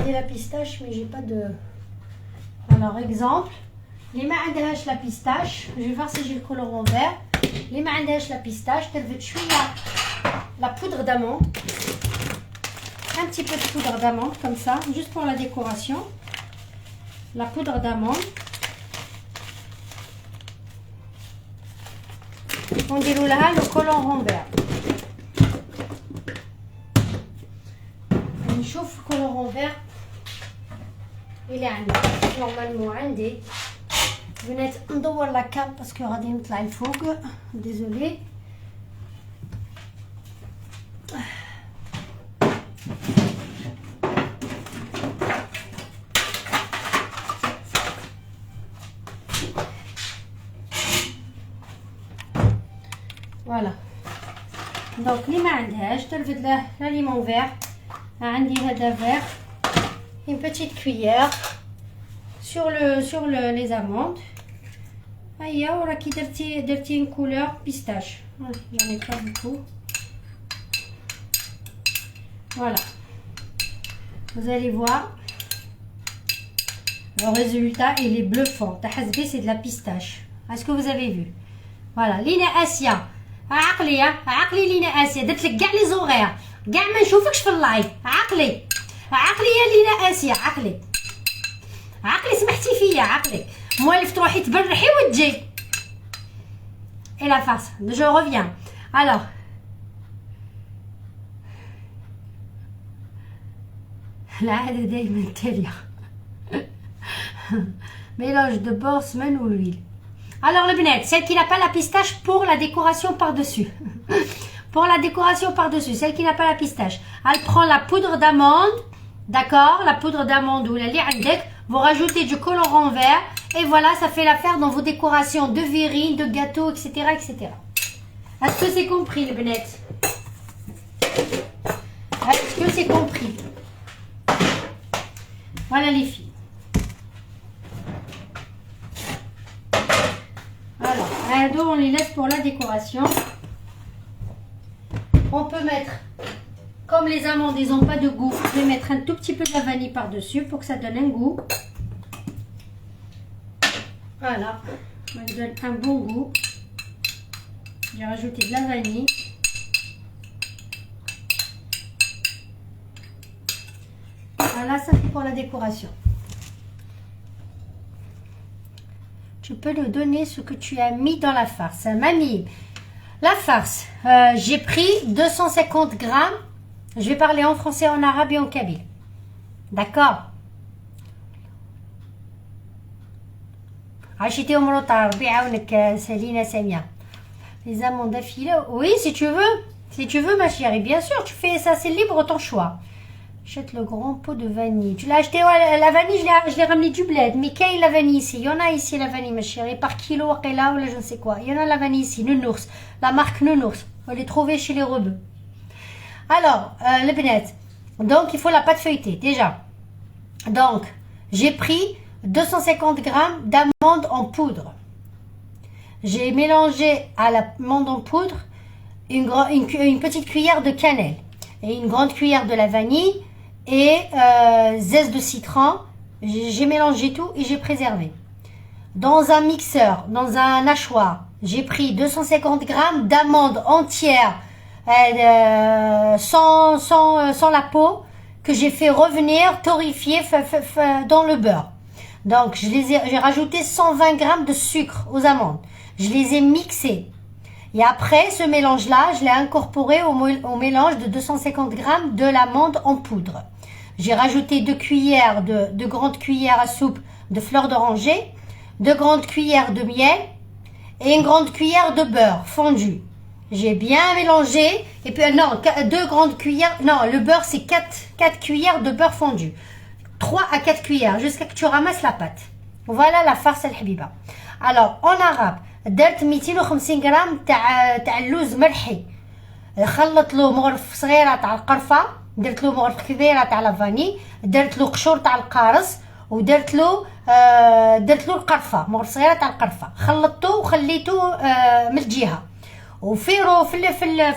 [SPEAKER 1] Je la pistache, mais j'ai pas de. Alors, exemple, les معندهاش la pistache. Je vais voir si j'ai le colorant vert. Les معندهاش la pistache. Je suis la poudre d'amande. Un petit peu de poudre d'amande, comme ça, juste pour la décoration. La poudre d'amande. On déroulera le colorant vert. نشوف colorant vert. Il est عندي normalement عندي بنات ندور لا كاب باسكو غادي نطلع الفوق désolé. Voilà. Donc اللي ما عندهاش ترفد له ليمون فير. عندي هذا vert. Une petite cuillère sur les amandes. Aïe, on a qui درتي une couleur pistache. J'en ai pas beaucoup. Voilà. Vous allez voir. Le résultat, il est bluffant. Tahazbi, c'est de la pistache. Est-ce que vous avez vu? Voilà. Lina Asia. عقلي لينا آسيا درت لك كاع لي زوغير كاع ما نشوفكش في اللايف. عقلي يا لينا آسيا. عقلي سمحتي فيا. عقلي موالف تروحي تبرحي وتجي. Et la face. Je reviens. Alors. العادة دايما تالية. Mélange de beurre, semaine ou l'huile. Alors le benette, celle qui n'a pas la pistache pour la décoration par-dessus. Pour la décoration par-dessus, celle qui n'a pas la pistache. Elle prend la poudre d'amande, d'accord? La poudre d'amande ou la li'andek. Vous rajoutez du colorant vert. Et voilà, ça fait l'affaire dans vos décorations de verrines, de gâteaux, etc. etc. Est-ce que c'est compris le benette? Est-ce que c'est compris? Voilà les filles. Alors, on les laisse pour la décoration. On peut mettre, comme les amandes, ils n'ont pas de goût, vous pouvez mettre un tout petit peu de la vanille par-dessus pour que ça donne un goût. Voilà, ça donne un bon goût. J'ai rajouté de la vanille. Voilà, ça c'est pour la décoration. Tu peux nous donner ce que tu as mis dans la farce. Mamie, la farce, j'ai pris 250 grammes. Je vais parler en français, en arabe et en kabyle. D'accord? Acheter au molotar, Céline Samia. Les amandes affilées. Oui, si tu veux. Si tu veux, ma chérie. Bien sûr, tu fais ça, c'est libre ton choix. Achète le grand pot de vanille. Tu l'as acheté, ouais, la vanille, je l'ai ramené du bled. Mais quelle est la vanille ici? Il y en a ici la vanille, ma chérie. Par kilo, ou là, je ne sais quoi. Il y en a la vanille ici, Nounours. La marque Nounours. On les trouver chez les rebeux. Alors, le benet. Donc, il faut la pâte feuilletée, déjà. Donc, j'ai pris 250 grammes d'amandes en poudre. J'ai mélangé à l'amande en poudre une petite cuillère de cannelle et une grande cuillère de la vanille et zeste de citron. J'ai mélangé tout et j'ai préservé. Dans un mixeur, dans un hachoir, j'ai pris 250 grammes d'amandes entières sans la peau que j'ai fait revenir torréfier dans le beurre. Donc j'ai rajouté 120 grammes de sucre aux amandes. Je les ai mixés. Et après ce mélange-là, je l'ai incorporé au mélange de 250 grammes de l'amande en poudre. J'ai rajouté 2 grandes cuillères à soupe de fleur d'oranger, 2 grandes cuillères de miel et une grande cuillère de beurre fondu. J'ai bien mélangé. Et puis, non, 2 grandes cuillères. Non, le beurre, c'est 4 cuillères de beurre fondu. 3 à 4 cuillères jusqu'à que tu ramasses la pâte. Voilà la farce al-habiba. Alors, en arabe, درت 250 غرام تاع اللوز ملحي. خلط له مغرف صغيره تاع القرفه، درت له مغرف كبيره تاع لافاني، درت له قشور تاع القارص، ودرت له القرفه، مغرف صغيره تاع القرفه. خلطته وخليته من الجهه. وفي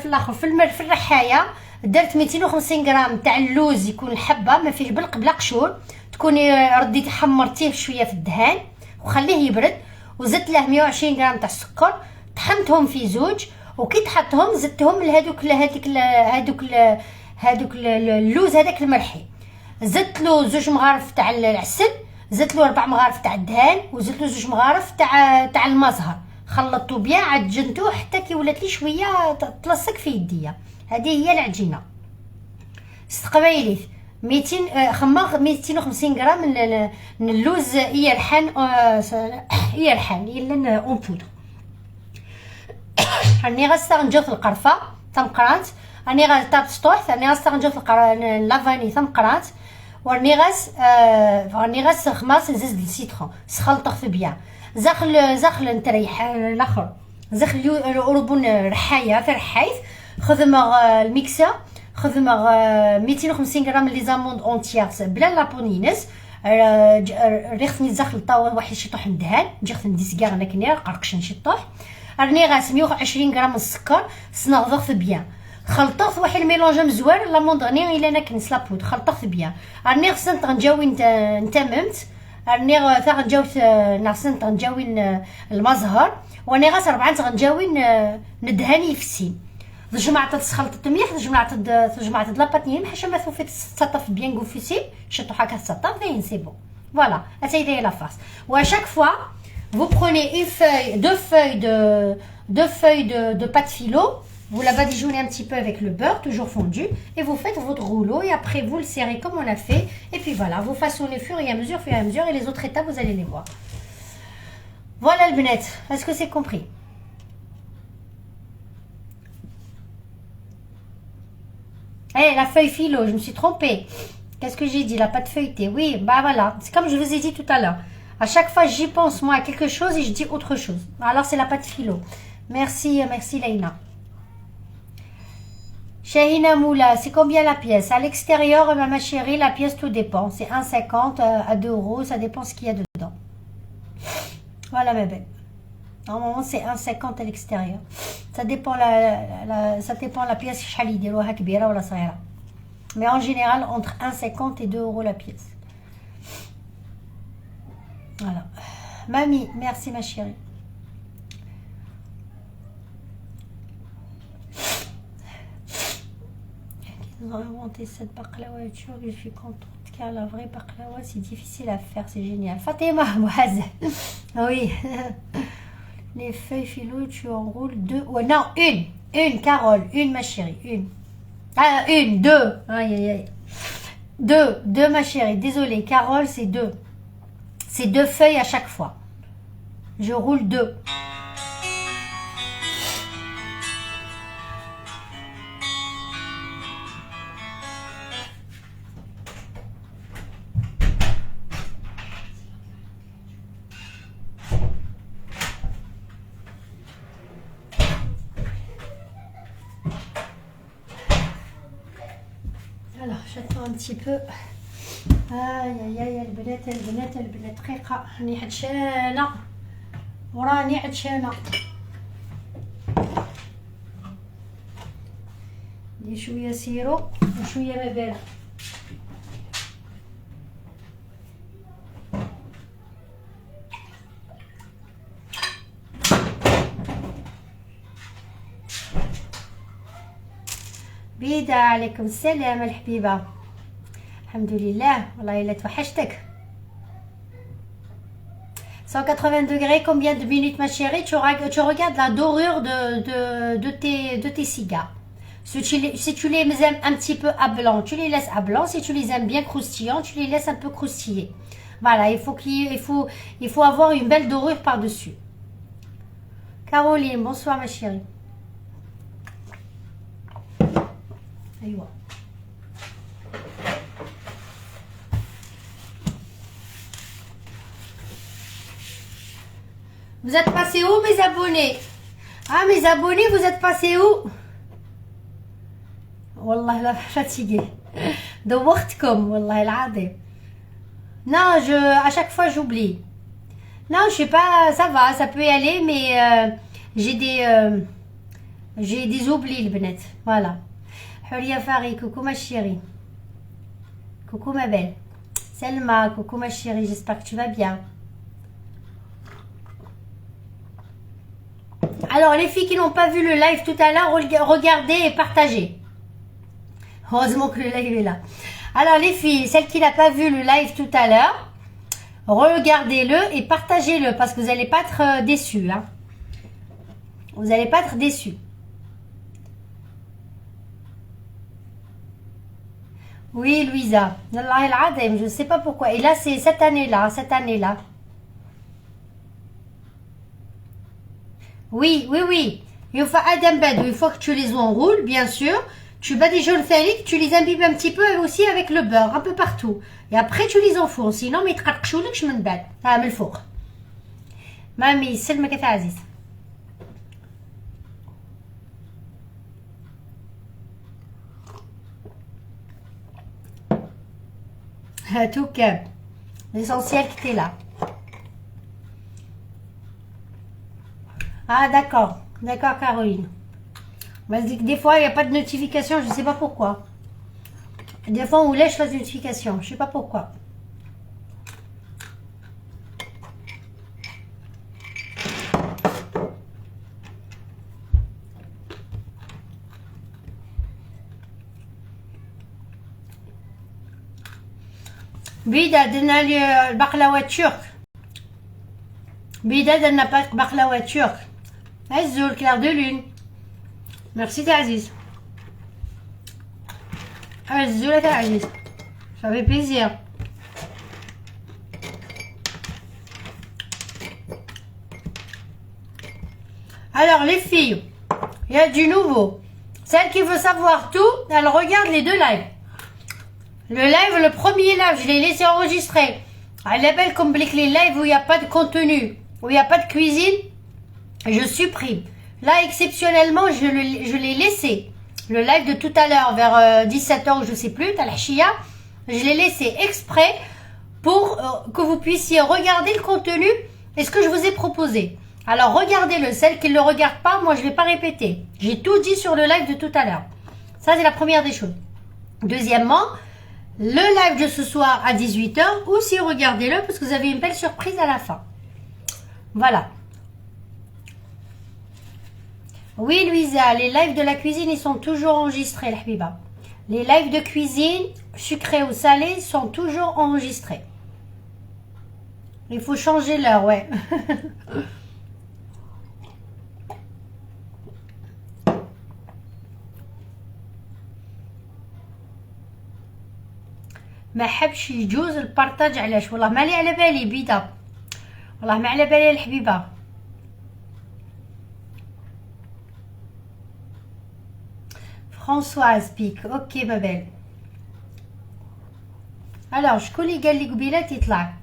[SPEAKER 1] الاخر في الرحايه درت 250 غرام تاع اللوز يكون الحبه ما فيش بلا قشور، تكوني رديتي حمرتيه شويه في الدهان وخليه يبرد. وزدت له 120 غرام تاع السكر، طحنتهم في زوج. وكي طحنتهم زدتهم هذوك اللوز هذاك الملحي. زدت له 2 مغارف تاع العسل، زدت له 4 مغارف تاع الدهان، وزدت له 2 مغارف تاع المزهر. خلطته بيان، عجنته حتى كي ولات لي شويه تلصق في يديا. هذه هي العجينه. استقبايليث 250 غرام من اللوز يرحن يلا اون بودر. راني غنستغنجو القرفه ثم قرانت، راني غتاب سطوح، راني غنستغنجو لافاني ثم قرانت، وراني غاس خماس زيت السيترون سخلطه في بيان. زخل نتريح الاخر زخل الاوربون رحايه في رحايث. خذ الميكسر، خذ 250 غرام لي زاموند اونتييرز بلا لابونينس. ريخني زخل طاوه واحد شي طوح ندهان نجي خذ ندي سكار انا كنير قرقش نشي طوح. راني غاس 120 غرام السكر صنغضغ بيان. خلطت واحد الميلونج مزوار لاموند غني الا انا كنس لابود خلطت بيان. راني غسنت غنجاوي نتممت. راني غنجاوت نعسنت غنجاوي المزهر، واني غاس 4 غنجاوي ندهاني في السين. جمعت تسخلطت مليح، جمعت لاباطني حاشا ما ثوفيت تسطف بيان غوفيسي شتو هكا تسطف فين سي بون. فوالا هذه هي لا فاس. واشاك فوا vous prenez deux feuilles de pâte filo, vous la badigeonnez un petit peu avec le beurre toujours fondu et vous faites votre rouleau et après vous le serrez comme on a fait et puis voilà, vous façonnez fur et à mesure et les autres étapes vous allez les voir. Voilà le benet, est-ce que c'est compris? La feuille filo, je me suis trompée. Qu'est-ce que j'ai dit? La pâte feuilletée. Oui, bah voilà. C'est comme je vous ai dit tout à l'heure. À chaque fois, j'y pense, moi, à quelque chose et je dis autre chose. Alors, c'est la pâte filo. Merci Leïna. Shahina Moula, c'est combien la pièce? À l'extérieur, ma chérie, la pièce, tout dépend. C'est 1,50 à 2 euros. Ça dépend ce qu'il y a dedans. Voilà, ma belle. Normalement, c'est 1,50 à l'extérieur. Ça dépend la pièce. Mais en général, entre 1,50 et 2 euros la pièce. Voilà. Mamie, merci ma chérie. Ils ont inventé cette baklawa, je suis contente car la vraie baklawa c'est difficile à faire, c'est génial. Fatima, oui. Les feuilles philo, tu enroules 2. Ouais, non, une, Carole, une ma chérie, une. Ah, une, 2. Aïe, aïe, aïe. 2 ma chérie, désolée, Carole, c'est 2. C'est 2 feuilles à chaque fois. Je roule 2. un petit peu. Aïe aïe aïe البنات البنات البنات دقيقة راني عطشانة وراني عطشانة. ندير شوية سيرو وشوية ماء بارد. بيدا عليكم السلام الحبيبة. الحمد لله والله إلا توحشتك. 180 degrés, combien de minutes ma chérie? Tu regardes la dorure de tes cigares. Si tu les aimes un petit peu à blanc, tu les laisses à blanc. Si tu les aimes bien croustillants, tu les laisses un peu croustiller. Voilà, il faut avoir une belle dorure par-dessus. Caroline, bonsoir ma chérie. أيوة. Vous êtes passés où mes abonnés? Ah mes abonnés, vous êtes passés où? والله لا fatiguée. دوختكم والله العظيم. Non, à chaque fois j'oublie. Non, je sais pas, ça va, ça peut y aller, mais j'ai des oublis البنات. Voilà. Huria Fari, coucou ma chérie. Coucou ma belle. Selma, coucou ma chérie, j'espère que tu vas bien. Alors les filles qui n'ont pas vu le live tout à l'heure, regardez et partagez. Heureusement que le live est là. Alors les filles, celles qui n'ont pas vu le live tout à l'heure, regardez-le et partagez-le parce que vous n'allez pas être déçus. Hein. Vous n'allez pas être déçus. Oui, Louisa. Je ne sais pas pourquoi. Et là, c'est cette année-là. Oui. Il faut Adam Badou. Il faut que tu les enroules, bien sûr. Tu bats des jaunes thaniques, tu les imbibes un petit peu aussi avec le beurre, un peu partout. Et après, tu les enfournes. Sinon, mais تقرقشولكش من بعد. من الفوق. مامي سلمك يا عزيز. Tout cas, l'essentiel qui était là. Ah d'accord, Caroline. Des fois il n'y a pas de notification, je ne sais pas pourquoi. Des fois on lèche la notification, je ne sais pas pourquoi. بيدا درنا البقلاوه الترك. بيدا درنا بقلاوه ترك. عزو الكلار دو لون. ميرسي تاع عزيز. عزو تاع عزيز. Ça fait plaisir. Alors les filles, il y a du nouveau. Celle qui veut savoir tout, elle regarde les deux lives. Le live, le premier live, je l'ai laissé enregistrer. Elle est belle comme les lives où il n'y a pas de contenu, où il n'y a pas de cuisine, je supprime. Là, exceptionnellement, je l'ai laissé. Le live de tout à l'heure, vers 17h, je ne sais plus, Talachia, je l'ai laissé exprès pour que vous puissiez regarder le contenu et ce que je vous ai proposé. Alors, regardez-le. Celles qui ne le regardent pas, moi, je ne vais pas répéter. J'ai tout dit sur le live de tout à l'heure. Ça, c'est la première des choses. Deuxièmement, le live de ce soir à 18h, aussi regardez-le parce que vous avez une belle surprise à la fin. Voilà. Oui, Louisa, les lives de la cuisine, ils sont toujours enregistrés, la Habiba. Les lives de cuisine, sucré ou salé, sont toujours enregistrés. Il faut changer l'heure, ouais. ما حبش يجوز البارطاج علاش والله ما لي على بالي بيضه والله ما على بالي الحبيبه فرانسواز بيك اوكي ما بال alors شكون اللي قال لي قبيله يطلع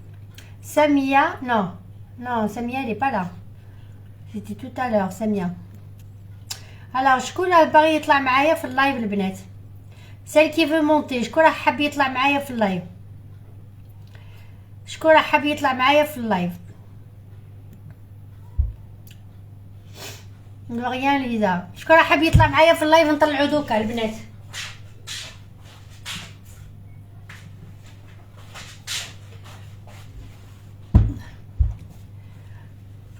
[SPEAKER 1] ساميه non ساميه elle est pas là c'était tout à l'heure ساميه alors شكون باغي يطلع معايا في اللايف البنات celle qui veut monter. شكون راه حاب يطلع معايا في اللايف؟ شكون راه حاب يطلع معايا في اللايف؟ لوريان ليزا، شكون راه حاب يطلع معايا في اللايف؟ نطلعو دوكا البنات.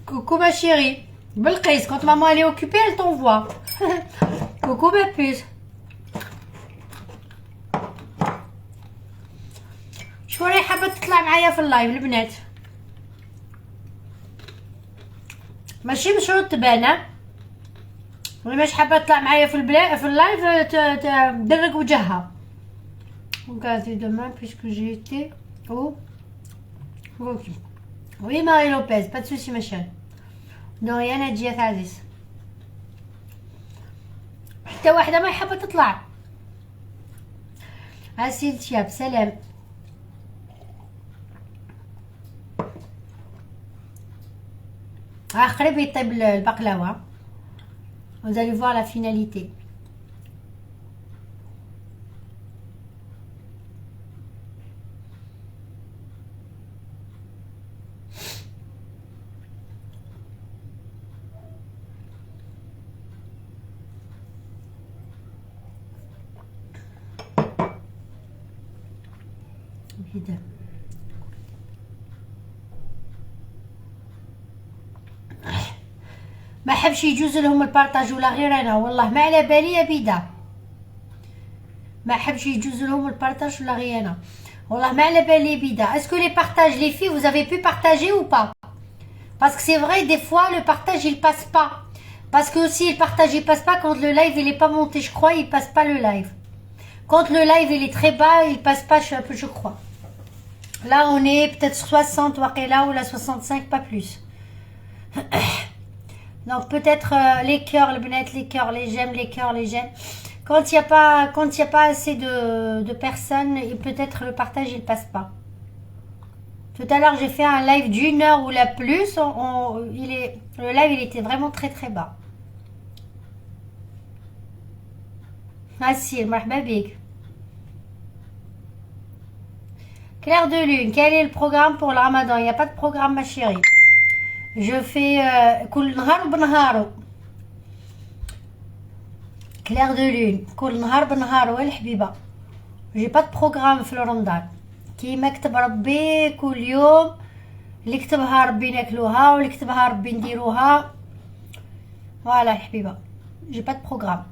[SPEAKER 1] Coucou ma chérie. Belkis, quand maman elle est occupée, elle t'envoie. Coucou ma puce. شكون اللي حابه تطلع معايا في اللايف البنات؟ ماشي بشروط تبانه. اللي مش حابه تطلع معايا في اللايف تدرك وجهها. Regardez demain puisque j'ai été au... Ok. Oui Marie Lopez, pas de soucis ma chérie. دوريان هادجيات عزيز. حتى واحدة ما حابة تطلع. عسيل تياب سلام. قريب يطيب البقلاوة. Vous allez voir la finalité. ما حبش يجوز لهم البارطاج ولا غير انا والله ما على بالي يا بيدا. ما حبش يجوز لهم البارطاج ولا غير انا والله ما على بالي بيدا. اسكو لي بارطاج لي في vous avez pu partager ou pas? Parce que c'est vrai des fois le partage il passe pas. Parce que aussi le partage il passe pas quand le live il est pas monté, je crois, il passe pas le live. Quand le live il est très bas, il passe pas, je crois. Là on est peut-être 60 waqila ou la 65, pas plus. Donc peut-être les cœurs, les cœurs, les j'aime, les cœurs, les j'aime. Quand il y a pas assez de personnes, et peut-être le partage il passe pas. Tout à l'heure j'ai fait un live d'1 heure ou la plus. Le live il était vraiment très très bas. Merci, marhaba bik. Clair de lune, quel est le programme pour le ramadan? Il n'y a pas de programme ma chérie. Je fais كل نهار بنهارو. Clair de lune كل نهار بنهارو الحبيبه. J'ai pas de programme في رمضان. كيما كتب ربي كل يوم اللي كتبها ربي ناكلوها واللي كتبها ربي نديروها. فوالا الحبيبه. J'ai pas de programme.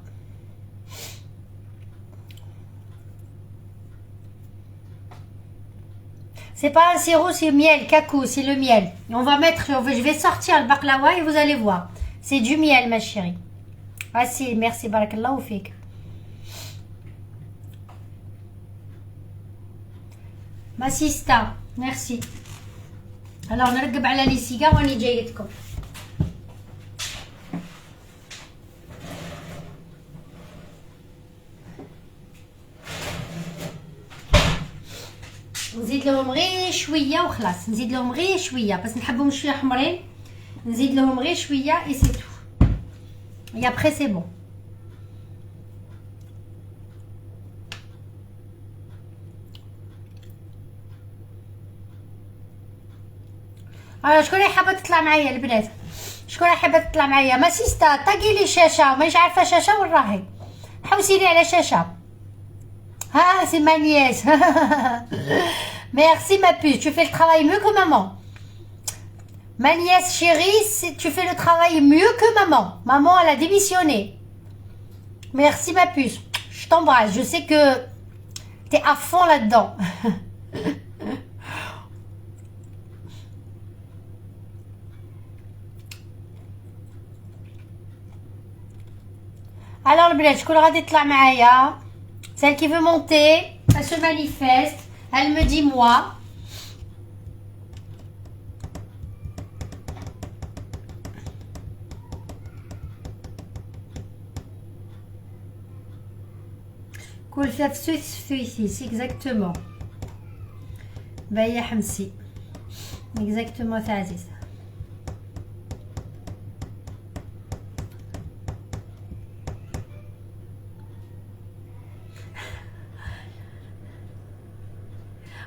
[SPEAKER 1] C'est pas un sirop, c'est miel, cacao, c'est le miel. On va mettre, je vais sortir le baklawa et vous allez voir. C'est du miel, ma chérie. Ah si, merci, barakallahu fik. Ma sista, merci. Alors, نرقب على لي سيجار واني جايتكم. نزيد لهم غير شويه وخلاص. نزيد لهم غير شويه بس نحبهم شويه حمرين. نزيد لهم غير شويه اي سي تو. Et après c'est bon. شكون اللي حابه تطلع معايا البنات؟ شكون اللي حابه تطلع معايا؟ ما سيستا طاقي لي شاشه مانيش عارفه شاشه وين راهي. حوسي لي على شاشه. Ah, c'est ma nièce. Merci ma puce, tu fais le travail mieux que maman. Ma nièce chérie, tu fais le travail mieux que maman. Maman, elle a démissionné. Merci ma puce. Je t'embrasse, je sais que t'es à fond là-dedans. Alors le bled, شكون غادي يطلع معايا؟ Celle qui veut monter, elle se manifeste, elle me dit moi. Koulfat Suisse, exactement. Baya Hamsi. Exactement, Aziz.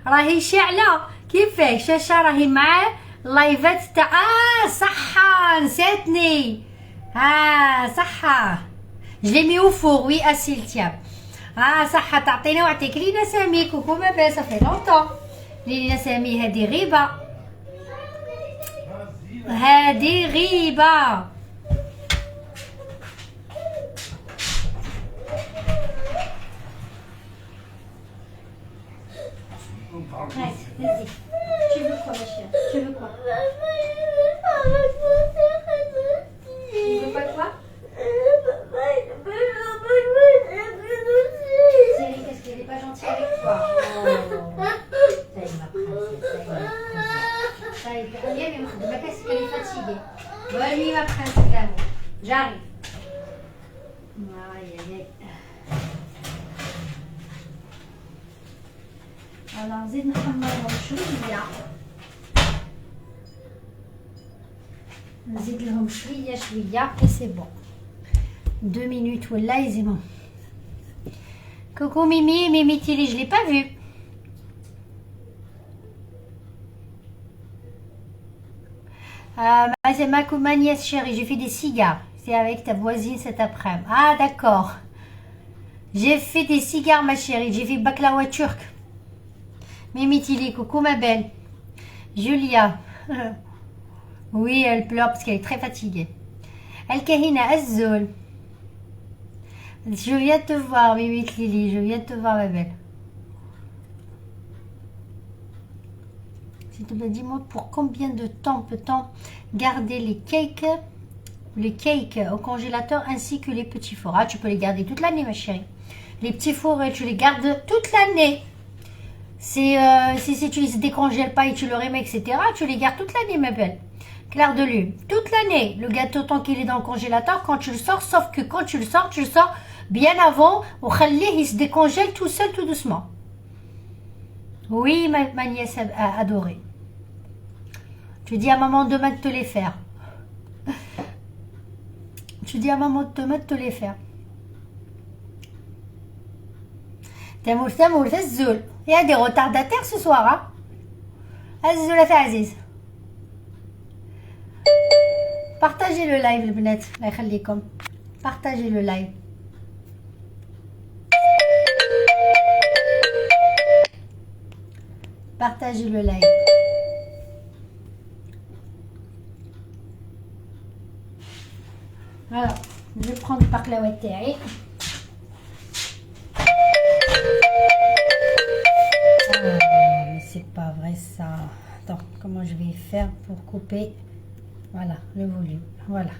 [SPEAKER 1] راهي شاعلة كيفك شاشة راهي مع لايفات تاع صحة نسيتني صحة جلي مي وفور وي اسيلتيا صحة تعطيني وعطيك لينا سامي كوكو ما بال صافي لونطون لينا سامي هادي غيبة هادي غيبة Vas-y. Tu veux quoi, ma chérie? Tu veux quoi? Tu veux pas quoi? Chérie, qu'est-ce qu'elle est pas gentille avec toi? Oh. Ça y est, ma princesse. Ça y est. Viens, mais ma qu'est-ce qu'elle est fatiguée? Bonne nuit, ma princesse d'amour. J'arrive. Aïe, aïe, aïe. Alors, زيد نحمرهم شوية نزيد لهم شوية et c'est bon 2 minutes ولا يزيدهم. Coucou Mimi Tilly, je l'ai pas vu. C'est ma nièce chérie, j'ai fait des cigares. C'est avec ta voisine cet après-midi. Ah d'accord. J'ai fait des cigares ma chérie, j'ai fait baklawa turc. Mimi Tilly, coucou ma belle. Julia. Oui, elle pleure parce qu'elle est très fatiguée. El Kahina Azzoul. Je viens te voir, Mimi Tilly. Je viens te voir, ma belle. S'il te plaît, dis-moi pour combien de temps peut-on garder les cakes au congélateur ainsi que les petits fours. Ah, tu peux les garder toute l'année, ma chérie. Les petits fours, tu les gardes toute l'année. Si tu les décongèles pas et tu le remets, etc., tu les gardes toute l'année, ma belle. Clair de lune. Toute l'année. Le gâteau, tant qu'il est dans le congélateur, quand tu le sors, sauf que quand tu le sors bien avant. Au khalih, il se décongèle tout seul, tout doucement. Oui, ma nièce adorée. Tu dis à maman demain de te les faire. Tu dis à maman demain de te les faire. Tamour, Azzoul. Il y a des retardataires ce soir, hein. Azzoul a fait Aziz. Partagez le live, le bnet. Partagez le live. Partagez le live. Alors, je vais prendre par la water. Mais c'est pas vrai ça. Attends, comment je vais faire pour couper? Voilà, le volume. Voilà.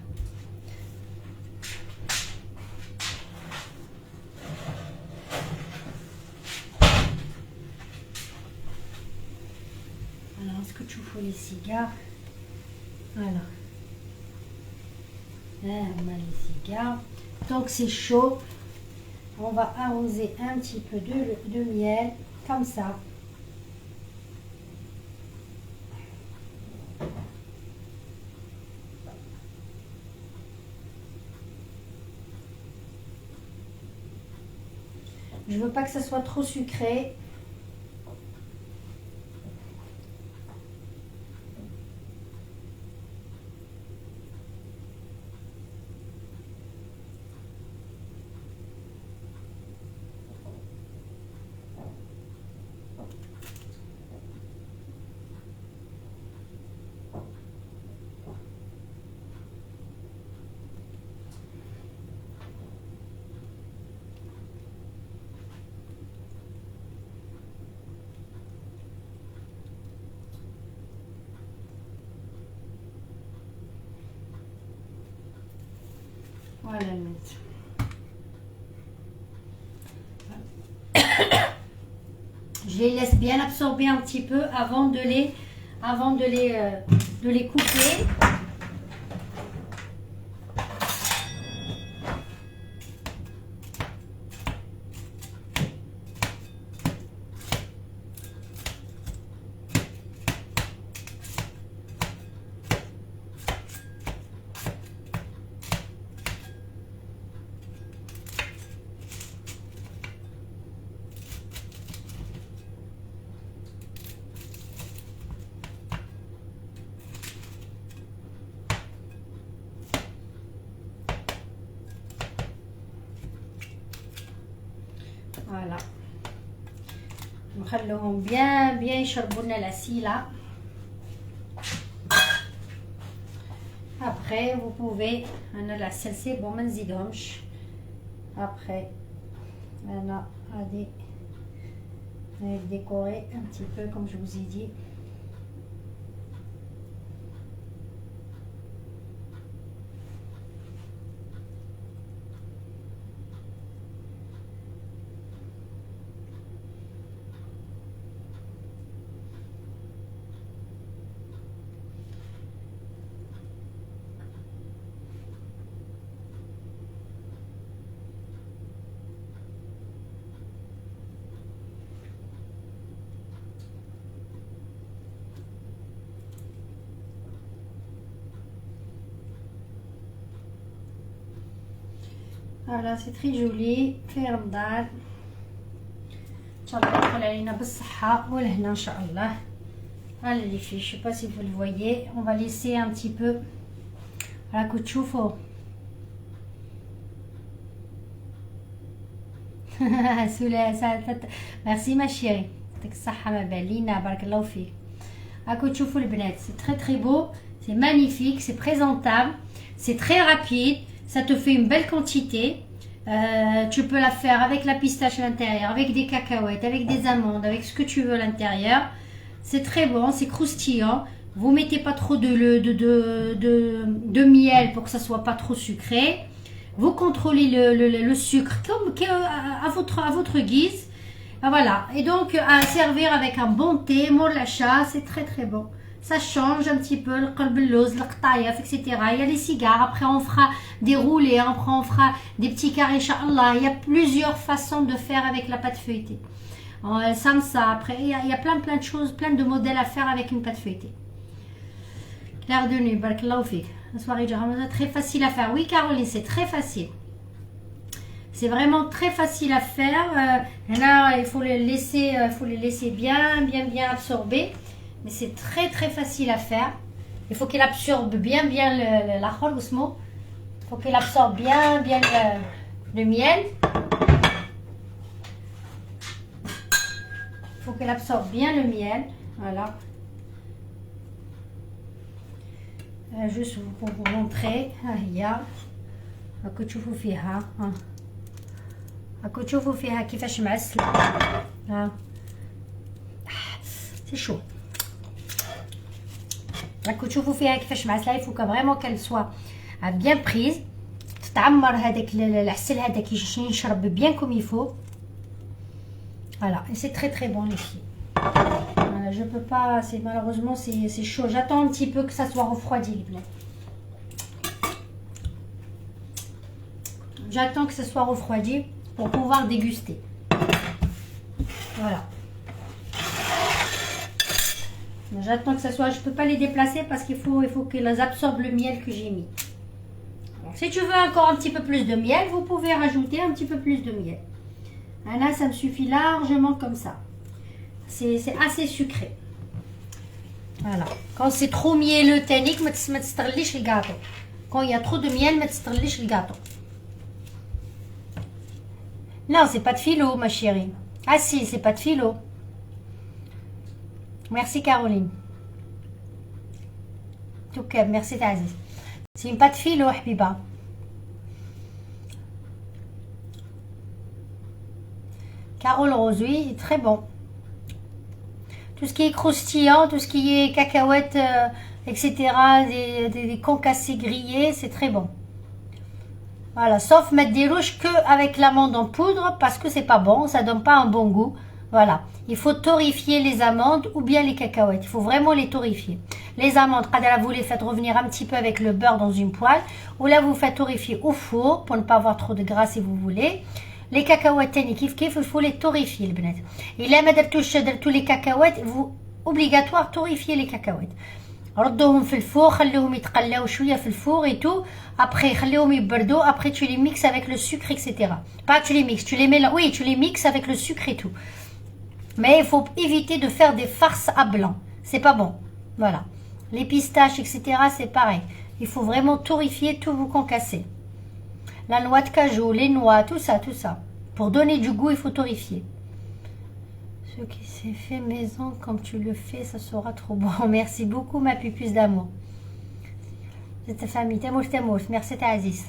[SPEAKER 1] Alors, est-ce que tu fous les cigares? Voilà. Les cigares. Donc c'est chaud. On va arroser un petit peu de miel, comme ça. Je veux pas que ça soit trop sucré. Voilà le mettre. Je les laisse bien absorber un petit peu avant de les couper. نخلوهم bien يشربوا لنا العسيله. Après vous pouvez انا العسل سي بون ما نزيدهمش. Après انا غادي décorer un petit peu comme je vous ai dit. Voilà, c'est très joli في رمضان ان شاء الله يدخل علينا بالصحه والهنا ان شاء الله. Voilà les filles, je sais pas si vous le voyez, on va laisser un petit peu. Voilà que تشوفوا. Merci ma chérie. يعطيك الصحه ما بالينا بارك الله فيك. راكم تشوفوا البنات, c'est très très beau, c'est magnifique, c'est présentable, c'est très rapide. Ça te fait une belle quantité. Tu peux la faire avec la pistache à l'intérieur, avec des cacahuètes, avec des amandes, avec ce que tu veux à l'intérieur. C'est très bon, c'est croustillant. Vous mettez pas trop de miel pour que ça soit pas trop sucré. Vous contrôlez le sucre comme à votre guise. Voilà. Et donc à servir avec un bon thé, moulacha, c'est très très bon. Ça change un petit peu le qalbellouz, le qtaïaf, etc. Il y a les cigares, après on fera des roulés, après on fera des petits carrés, Inch'Allah. Il y a plusieurs façons de faire avec la pâte feuilletée. Samsa, après il y a plein de choses, plein de modèles à faire avec une pâte feuilletée. Claire de nuit, barakallahu fik. La soirée de Ramadan, très facile à faire. Oui Caroline, c'est très facile. C'est vraiment très facile à faire. Là, il faut les laisser bien absorber. Mais c'est très très facile à faire. Il faut qu'il absorbe bien la khol ousmo. Il faut qu'il absorbe bien le miel. Il faut qu'il absorbe bien le miel. Voilà. Juste pour vous montrer. راكم تشوفوا فيها. راكم تشوفوا فيها كيفاش معسل. C'est chaud. راكم تشوفوا فيها كيفاش معسله. Il faut vraiment qu'elle soit bien prise. تتعمر هذاك العسل هذاك يشرب bien comme il faut. Voilà, et c'est très très bon les filles. Voilà, je peux pas, malheureusement c'est chaud. J'attends un petit peu que ça soit refroidi les bleus. J'attends que ça soit refroidi pour pouvoir déguster. Voilà. J'attends que ça soit, je peux pas les déplacer parce qu'il faut qu'elles absorbent le miel que j'ai mis. Donc, si tu veux encore un petit peu plus de miel, vous pouvez rajouter un petit peu plus de miel. Là, ça me suffit largement comme ça. C'est assez sucré. Voilà. Quand c'est trop mielleux, tannique, ما تستغليش le gâteau. Quand il y a trop de miel, ما تستغليش le gâteau. Non, c'est pas de philo, ma chérie. Ah si, c'est pas de philo. Merci Caroline. Tout cas, merci Aziz. C'est une pâte philo, Habiba. Carole Rose, oui, très bon. Tout ce qui est croustillant, tout ce qui est cacahuètes, etc., des concassés grillés, c'est très bon. Voilà, sauf mettre des rouges qu'avec l'amande en poudre, parce que c'est pas bon, ça donne pas un bon goût. Voilà, il faut torréfier les amandes ou bien les cacahuètes, il faut vraiment les torréfier. Les amandes, quand vous les faites revenir un petit peu avec le beurre dans une poêle, ou là vous faites torréfier au four, pour ne pas avoir trop de gras si vous voulez. Les cacahuètes, il faut les torréfier, les bnets. Et là, tous les cacahuètes, vous, obligatoire, torréfier les cacahuètes. ردوهم في الفور خليهم يتقلاو شويه في الفور et tout après خليهم يبردوا après tu les mixes avec le sucre etc. Pas tu les mixes, tu les mets là, oui tu les mixes avec le sucre et tout. Mais il faut éviter de faire des farces à blanc, c'est pas bon. Voilà, les pistaches etc. c'est pareil, il faut vraiment torréfier tout vous concasser. La noix de cajou, les noix, tout ça pour donner du goût il faut torréfier. Ce qui s'est fait maison, comme tu le fais, ça sera trop bon. Merci beaucoup, ma pupuce d'amour. C'est ta famille. Tamour. Merci, ta Aziz.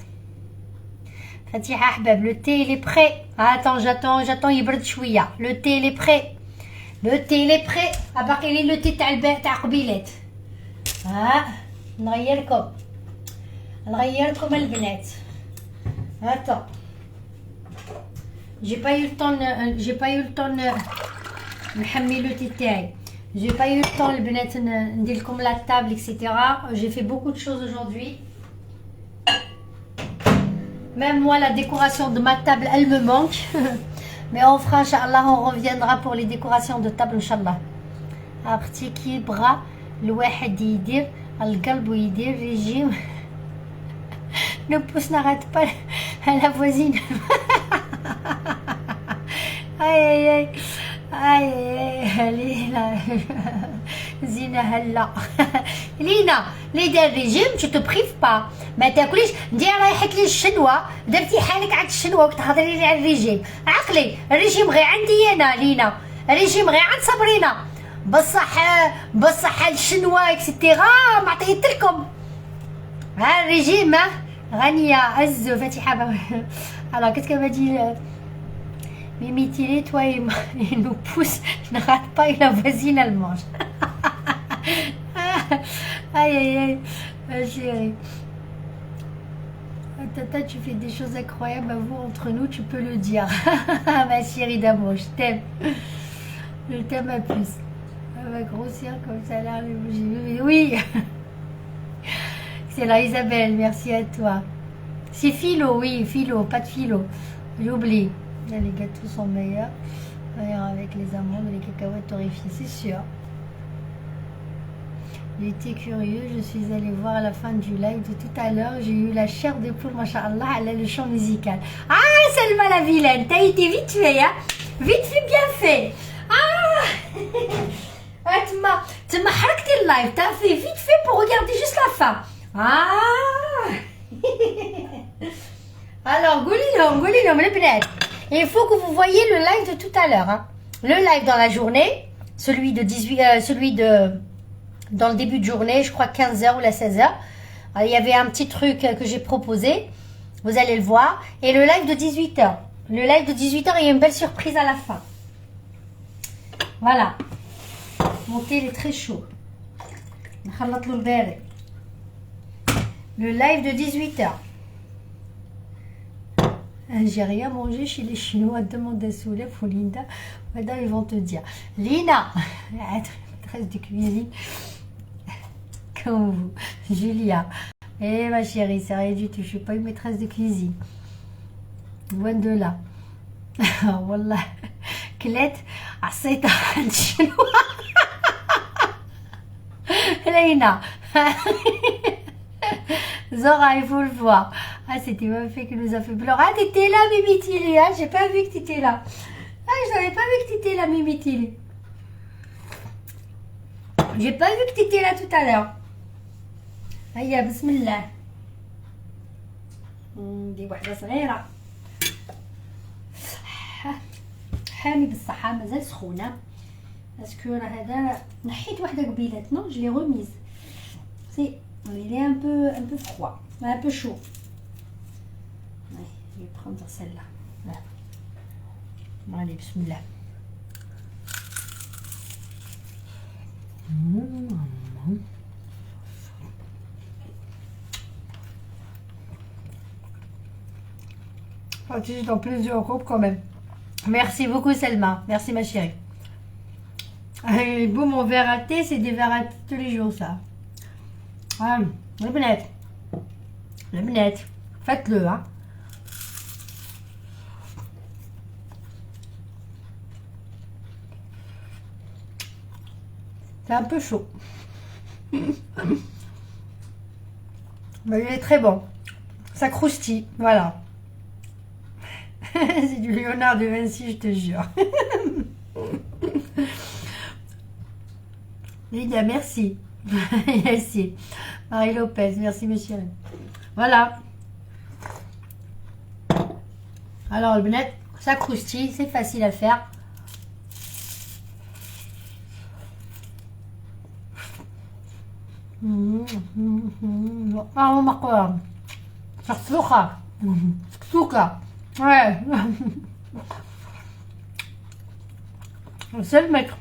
[SPEAKER 1] Fatiha Ahbab, le thé, il est prêt. Attends, j'attends, يبرد شوية. Le thé, il est prêt. Le thé, il est prêt. باقي لي le thé تاع قبيلات. نغيركم البنات. Attends. J'ai pas eu le temps نحمي le thé تاعي. J'ai pas eu le temps البنات ندير لكم la table etc. J'ai fait beaucoup de choses aujourd'hui. Même moi la décoration de ma table elle me manque. Mais on fera inchallah, on reviendra pour les décorations de table inchallah. عرفتي كي بغى الواحد يدير القلب ويدير ريجيم. Ne pousse n'arrête pas à la voisine. Aïe Lina Zina هلا لينا لي دار ريجيم tu te prives pas ما تاكليش انتي رايحك للشنوه درتي حالك عند الشنوه وتهضري لي على الريجيم عقلي الريجيم غير عندي انا لينا الريجيم غير عند صبرينا بصح الشنوه اكسيتيرا ما عطيت لكم ها الريجيم غنيه عز فاتحه alors qu'est-ce qu'elle m'a dit Mimi Tilly, toi il nous pousse, je ne rate pas et la voisine elle mange. Aïe, chérie. Tata, tu fais des choses incroyables, à vous, entre nous, tu peux le dire. Ma chérie d'amour, je t'aime. Je t'aime à plus. Elle va grossir comme ça là. Oui. C'est là Isabelle, merci à toi. C'est Philo, oui, Philo, pas de Philo. J'oublie. Là, les gâteaux sont meilleurs. D'ailleurs, avec les amandes et les cacahuètes torréfiées, c'est sûr. J'étais curieux, je suis allée voir à la fin du live de tout à l'heure. J'ai eu la chair de poule, machallah, elle a le chant musical. Ah, Selma la vilaine, t'as été vite fait, hein? Vite fait, bien fait. Ah, tu m'as harqué le live, t'as fait vite fait pour regarder juste la fin. Ah. Alors, goulilom, le bned. Il faut que vous voyez le live de tout à l'heure. Hein. Le live dans la journée, celui de dans le début de journée, je crois 15h ou la 16h. Il y avait un petit truc que j'ai proposé. Vous allez le voir. Et le live de 18h. Le live de 18h, il y a une belle surprise à la fin. Voilà. Mon thé, il est très chaud. Le live de 18h. J'ai rien mangé chez les Chinois. Demande à Soulef ou Linda. Madame, ils vont te dire. Lina, maîtresse de cuisine. Comme vous. Julia. Eh ma chérie, c'est rien du tout. Je ne suis pas une maîtresse de cuisine. Loin de là. Wallah. Clette. عصيتها عند الشنوة. Lina. Zora, il faut le voir. Ah, c'était ma fille qui nous a fait pleurer. Ah, t'étais là, Mimi Tilly. Ah, j'ai pas vu que t'étais là. Ah, je n'avais pas vu que t'étais là, Mimi Tilly. J'ai pas vu que t'étais là tout à l'heure. Aïe, bismillah. دي واحدة صغيرة. حامي بالصحة مازال سخونة. باسكو راه هذا نحيت واحدة قبيلات نو جو لي روميز. سي il est un peu froid, un peu chaud. Ouais, je vais prendre celle-là. Voilà. Bon, allez, bismillah. Je suis dans plusieurs groupes quand même. Merci beaucoup Selma. Merci ma chérie. Bon, mon verre à thé, c'est des verres à thé tous les jours ça. Ah, le binette, faites-le, hein. C'est un peu chaud. Mais il est très bon. Ça croustille, voilà. C'est du Léonard de Vinci, je te jure. Lydia, merci. Merci. Marie Lopez, merci monsieur. Voilà. Alors le binette, ça croustille, c'est facile à faire. راهو مقوى سخسوخة سكسوكة سلمك.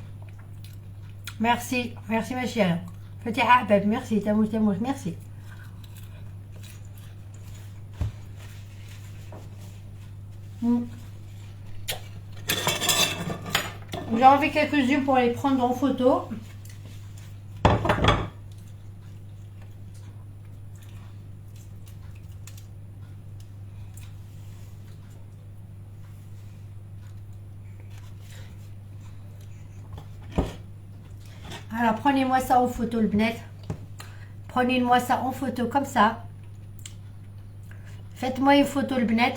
[SPEAKER 1] ميرسي ميرسي ما شيري فتيحة حباب. ميرسي تموت تموت. ميرسي. J'ai enlevé quelques-unes pour les prendre en photo. Alors prenez-moi ça en photo le bnet. Prenez-moi ça en photo comme ça. Faites-moi une photo le bnet.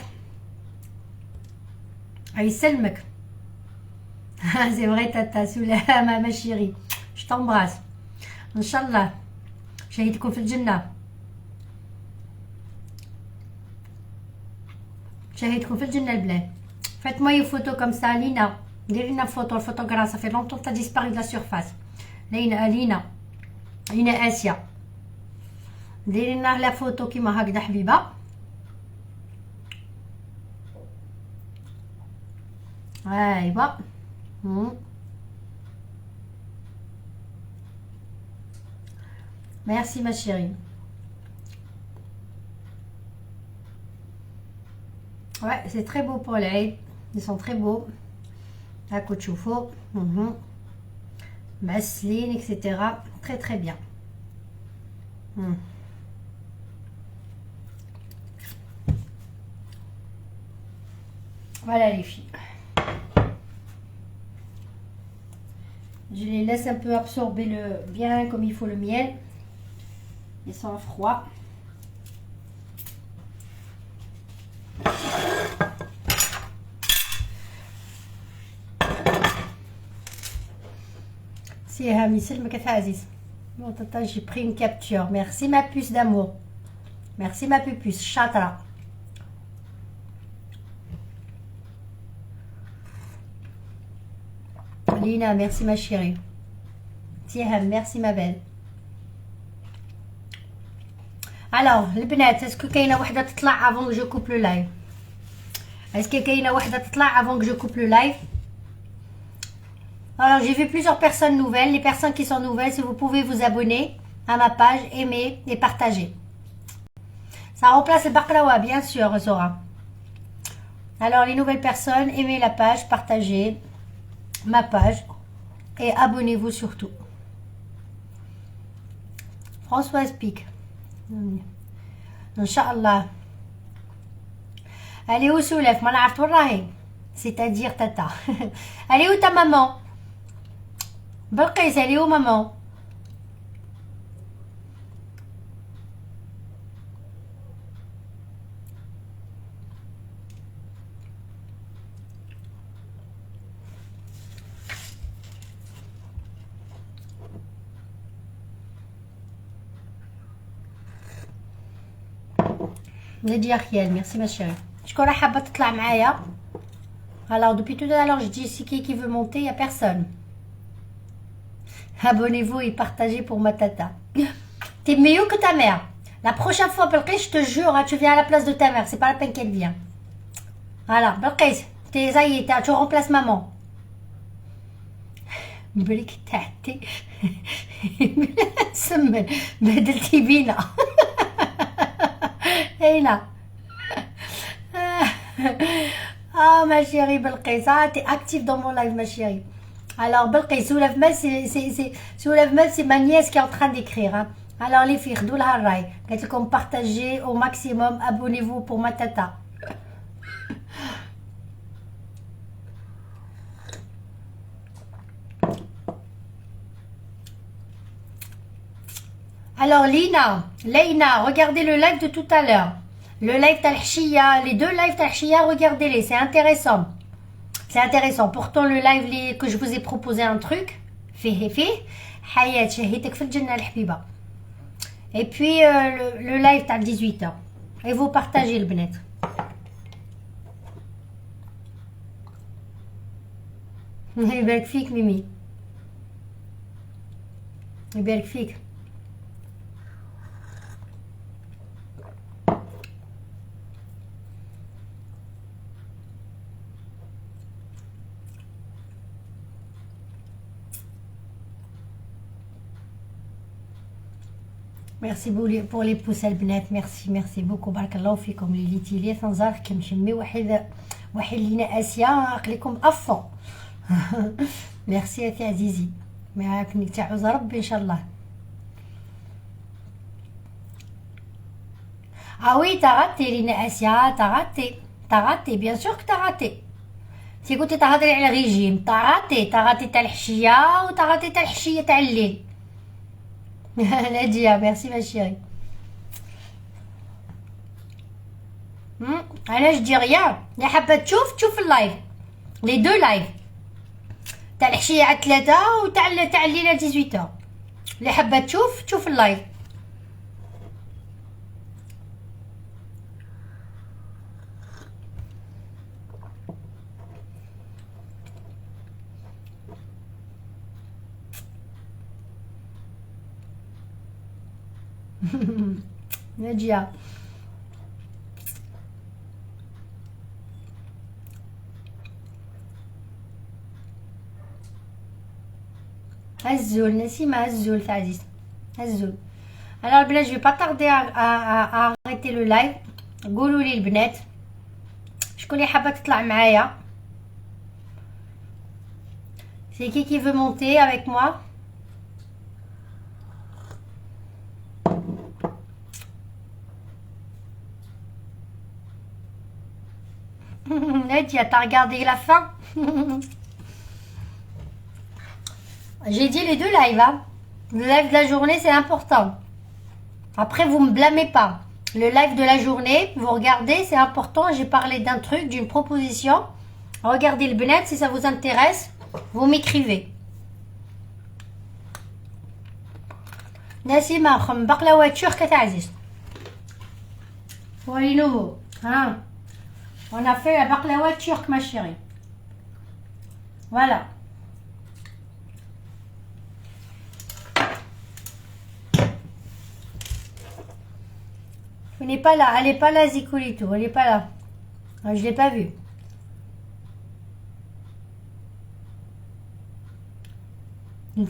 [SPEAKER 1] Allez, selmek. C'est vrai tata, ma chérie. Je t'embrasse. Inch'Allah. شهيتكم في الجنة. شهيتكم في الجنة البلاد. Faites-moi une photo comme ça, Lina. Dérina photo, le photographe, ça fait longtemps que tu as disparu de la surface. Lina Asia. Dérina la photo qui m'a هكذا حبيبة. أيوة. Merci ma chérie. Ouais, c'est très beau pour l'œil. Ils sont très beaux. À Kouchoufo. Masseline, etc. Très très bien. Voilà les filles. Je les laisse un peu absorber bien comme il faut le miel. Ils sont froids. Si Hami, c'est le Aziz. Bon, tata, j'ai pris une capture. Merci ma puce d'amour. Merci ma pupuce. Chatra. Lina, merci ma chérie. Tiham, merci ma belle. Alors, les بنات, est-ce que كاينه وحده تطلع avant que je coupe le live? Est-ce que كاينه وحده تطلع avant que je coupe le live? Alors, j'ai vu plusieurs personnes nouvelles. Les personnes qui sont nouvelles, si vous pouvez vous abonner à ma page, aimer et partager. Ça remplace le baklawa, bien sûr, Zora. Alors, les nouvelles personnes, aimez la page, partagez ma page et abonnez-vous surtout. Françoise Pic. Inch'Allah. Elle est où Soulef? C'est-à-dire tata. Elle est où ta maman? Belkis, elle est où maman? Nadia Riel, merci ma chérie. شكون حابه تطلع معايا? Alors depuis tout à l'heure je dis si qui veut monter, il n'y a personne. Abonnez-vous et partagez pour ma tata. T'es mieux que ta mère. La prochaine fois Belkis, je te jure, tu viens à la place de ta mère, c'est pas la peine qu'elle vienne. Voilà, Belkis, ça y est, tu remplaces maman. بريك تحتي سمن بهدلتي بينا هنا ma chérie Belkis, t'es active dans mon live ma chérie. Alors Belkis, soulève-moi, c'est ma nièce qui est en train d'écrire. Hein. Alors les filles, d'où la raille. Quand partagez au maximum, abonnez-vous pour ma tata. Alors Leïna, regardez le live de tout à l'heure. Le live Talhchia, les deux lives Talhchia, regardez-les, c'est intéressant. C'est intéressant. Pourtant, le live que je vous ai proposé un truc. Hayat, shahitek fil jannah al-habiba. Et puis, le live à 18h. Et vous partagez le bnet. يبارك فيك ميمي. يبارك فيك. ميرسي pour les pouces البنات. ميرسي بوكو، بارك الله فيكم. ليليتي لي تنزار كنشمي واحد لينا اسيا نقليكم افون. ميرسي يا عزيزي، معاك نتاعوز ربي ان شاء الله. Ah oui, t'as raté لينا اسيا، t'as raté bien sûr que t'as raté. سي كنتي تهضري على ريجيم، t'as raté تاع الحشيه و raté تاع الحشيه تاع الليل. نادية ميرسي ما شيري. علاش دي ريان؟ اللي حابه تشوف اللايف، لي دو لايف تاع الحشيه على 3 وتاع الليل على 18. اللي حابه تشوف اللايف. نادية هزول نسيمة، هزول تاع عزيز، هزول. انا البنات جو با طاردي اريتي لو لايف. قولوا لي البنات شكون اللي حابه تطلع معايا. سي qui veut monter avec moi. Nadia, t'as regardé la fin? J'ai dit les deux lives, hein. Le live de la journée, c'est important. Après, vous me blâmez pas. Le live de la journée, vous regardez, c'est important. J'ai parlé d'un truc, d'une proposition. Regardez le Benet, si ça vous intéresse, vous m'écrivez. Nassima, baklawa turc à Aziz. Voilà, nouveau. Hein? On a fait la baklawa turque, ma chérie. Voilà. Elle n'est pas là, Zicolito, elle n'est pas là. Je l'ai pas vue.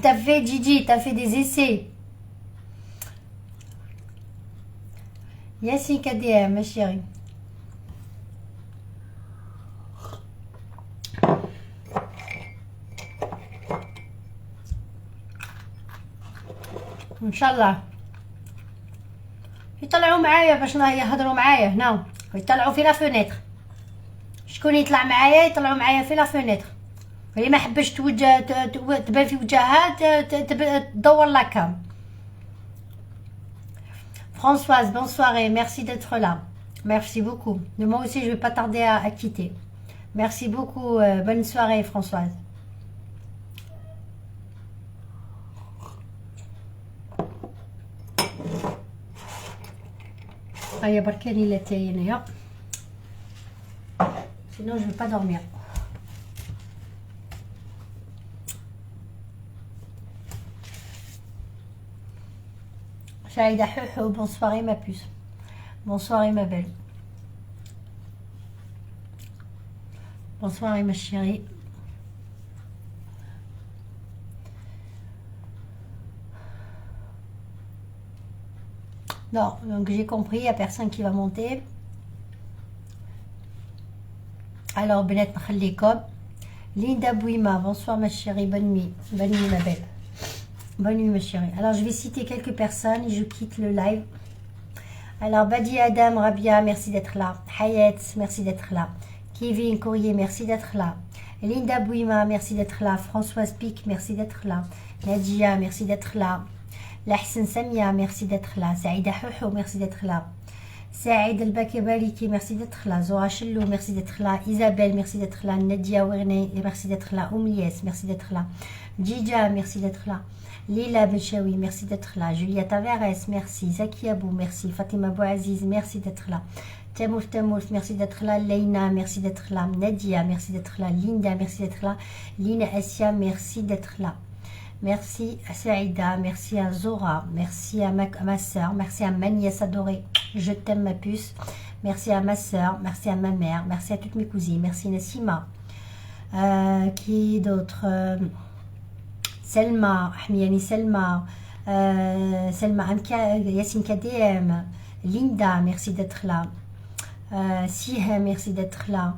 [SPEAKER 1] T'as fait, Gigi, t'as fait des essais. Yassine KDM, ma chérie. Inch'Allah. يطلعوا معايا باش يهضروا معايا هنا، يطلعوا في لا فونيتر. شكون يطلع معايا يطلعوا معايا في لا فونيتر. اللي ما حبش تبان في وجهها تدور لاكام. Françoise, bonne soirée, merci d'être là. Merci beaucoup. Moi aussi je vais pas tarder à quitter. Merci beaucoup, bonne soirée Françoise. هيا بركاني لا تاي هنايا، sinon je vais pas dormir. Saïda Huhu, bonne soirée ma puce. Bonne soirée ma belle. Bonne soirée ma chérie. Non, donc j'ai compris, il n'y a personne qui va monter. Alors, Benet Nakhallikom. Linda Bouima, bonsoir ma chérie, bonne nuit ma belle. Bonne nuit ma chérie. Alors, je vais citer quelques personnes et je quitte le live. Alors, Badi Adam, Rabia, merci d'être là. Hayat, merci d'être là. Kevin Courrier, merci d'être là. Linda Bouima, merci d'être là. Françoise Pic, merci d'être là. Nadia, merci d'être là. Lahsen Samia, merci d'être là. Saïda Huhu, merci d'être là. Saïd El-Bakabaliki, merci d'être là. Zora Chellou, merci d'être là. Isabelle, merci d'être là. Nadia Werne, merci d'être là. Oumies, merci d'être là. Djidja, merci d'être là. Lila Bechaoui, merci d'être là. Julia Tavares, merci. Zaki Abou, merci. Fatima Bouaziz, merci d'être là. Tamouf, merci d'être là. Leina, merci d'être là. Nadia, merci d'être là. Linda, merci d'être là. Lina Assia, merci d'être là. Merci à Saïda, merci à Zora, merci à ma soeur, merci à ma nièce adorée, je t'aime ma puce, merci à ma soeur, merci à ma mère, merci à toutes mes cousines, merci Nassima, qui d'autre, Selma, Ahmiani Selma, Selma Amka, Yassine KDM, Linda, merci d'être là. Siha, merci d'être là.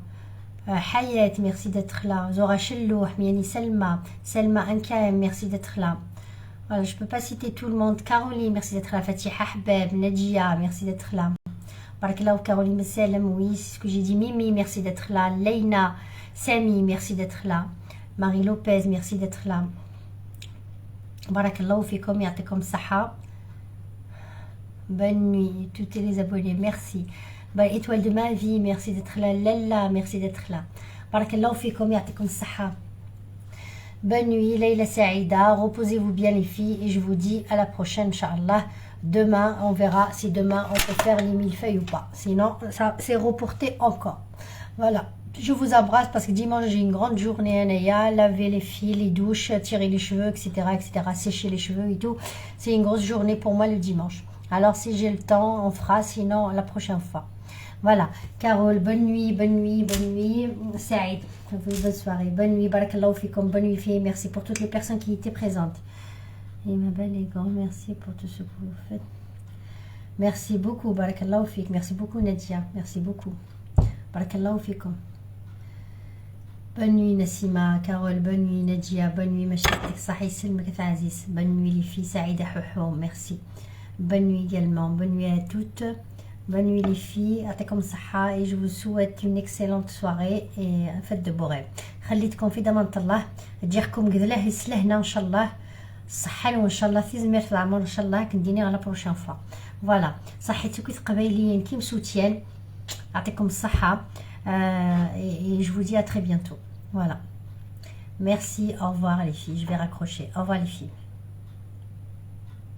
[SPEAKER 1] Hayat, merci d'être là. Zora Chellouh, Miani Selma, Selma Amka, merci d'être là. Voilà, je ne peux pas citer tout le monde. Caroline, merci d'être là. Fatiha Habeb, Nadia, merci d'être là. Barakallahu Caroline Messelem, oui, c'est ce que j'ai dit. Mimi, merci d'être là. Leïna, Sami, merci d'être là. Marie Lopez, merci d'être là. Barakallahu fikum, ya'tikum saha. Bonne nuit, toutes les abonnés, merci. Étoile de ma vie, merci d'être là. Lalla, merci d'être là. Barakallahu fikum, ya'tikum saha. Bonne nuit, Leïla Saïda. Reposez-vous bien les filles et je vous dis à la prochaine, Inch'Allah. Demain, on verra si demain on peut faire les 1000 feuilles ou pas. Sinon, ça c'est reporté encore. Voilà. Je vous embrasse parce que dimanche, j'ai une grande journée à Naya. Laver les filles, les douches, tirer les cheveux, etc., etc. Sécher les cheveux et tout. C'est une grosse journée pour moi le dimanche. Alors, si j'ai le temps, on fera. Sinon, la prochaine fois. Voilà. Carole, bonne nuit, bonne nuit, bonne nuit. Saïd, bonne soirée. Bonne nuit, barakallahu fikum. Bonne nuit, filles. Merci pour toutes les personnes qui étaient présentes. Et ma belle et grand, merci pour tout ce que vous faites. Merci beaucoup, barakallahu fik. Merci beaucoup, Nadia. Merci beaucoup. Barakallahu fikum. Bonne nuit, Nassima, Carole. Bonne nuit, Nadia. Bonne nuit, ma chère Sahi Selmak Aziz. Bonne nuit, les filles. Saïda Houhou, merci. Bonne nuit également. Bonne nuit à toutes. Bonne nuit, les filles. Atakom Saha. Et je vous souhaite une excellente soirée et fête de beaux rêves. خليتكم في ضمان الله. تجيكم قذله يسلهنا إن شاء الله. صحة وإن شاء الله في زمير العمر إن شاء الله كنديني على بروشان فوا. فوالا صحتكم قبايليين كيم سوتيان. يعطيكم الصحة. Et je vous dis à très bientôt. Voilà. Merci, au revoir les filles. Je vais raccrocher. Au revoir les filles.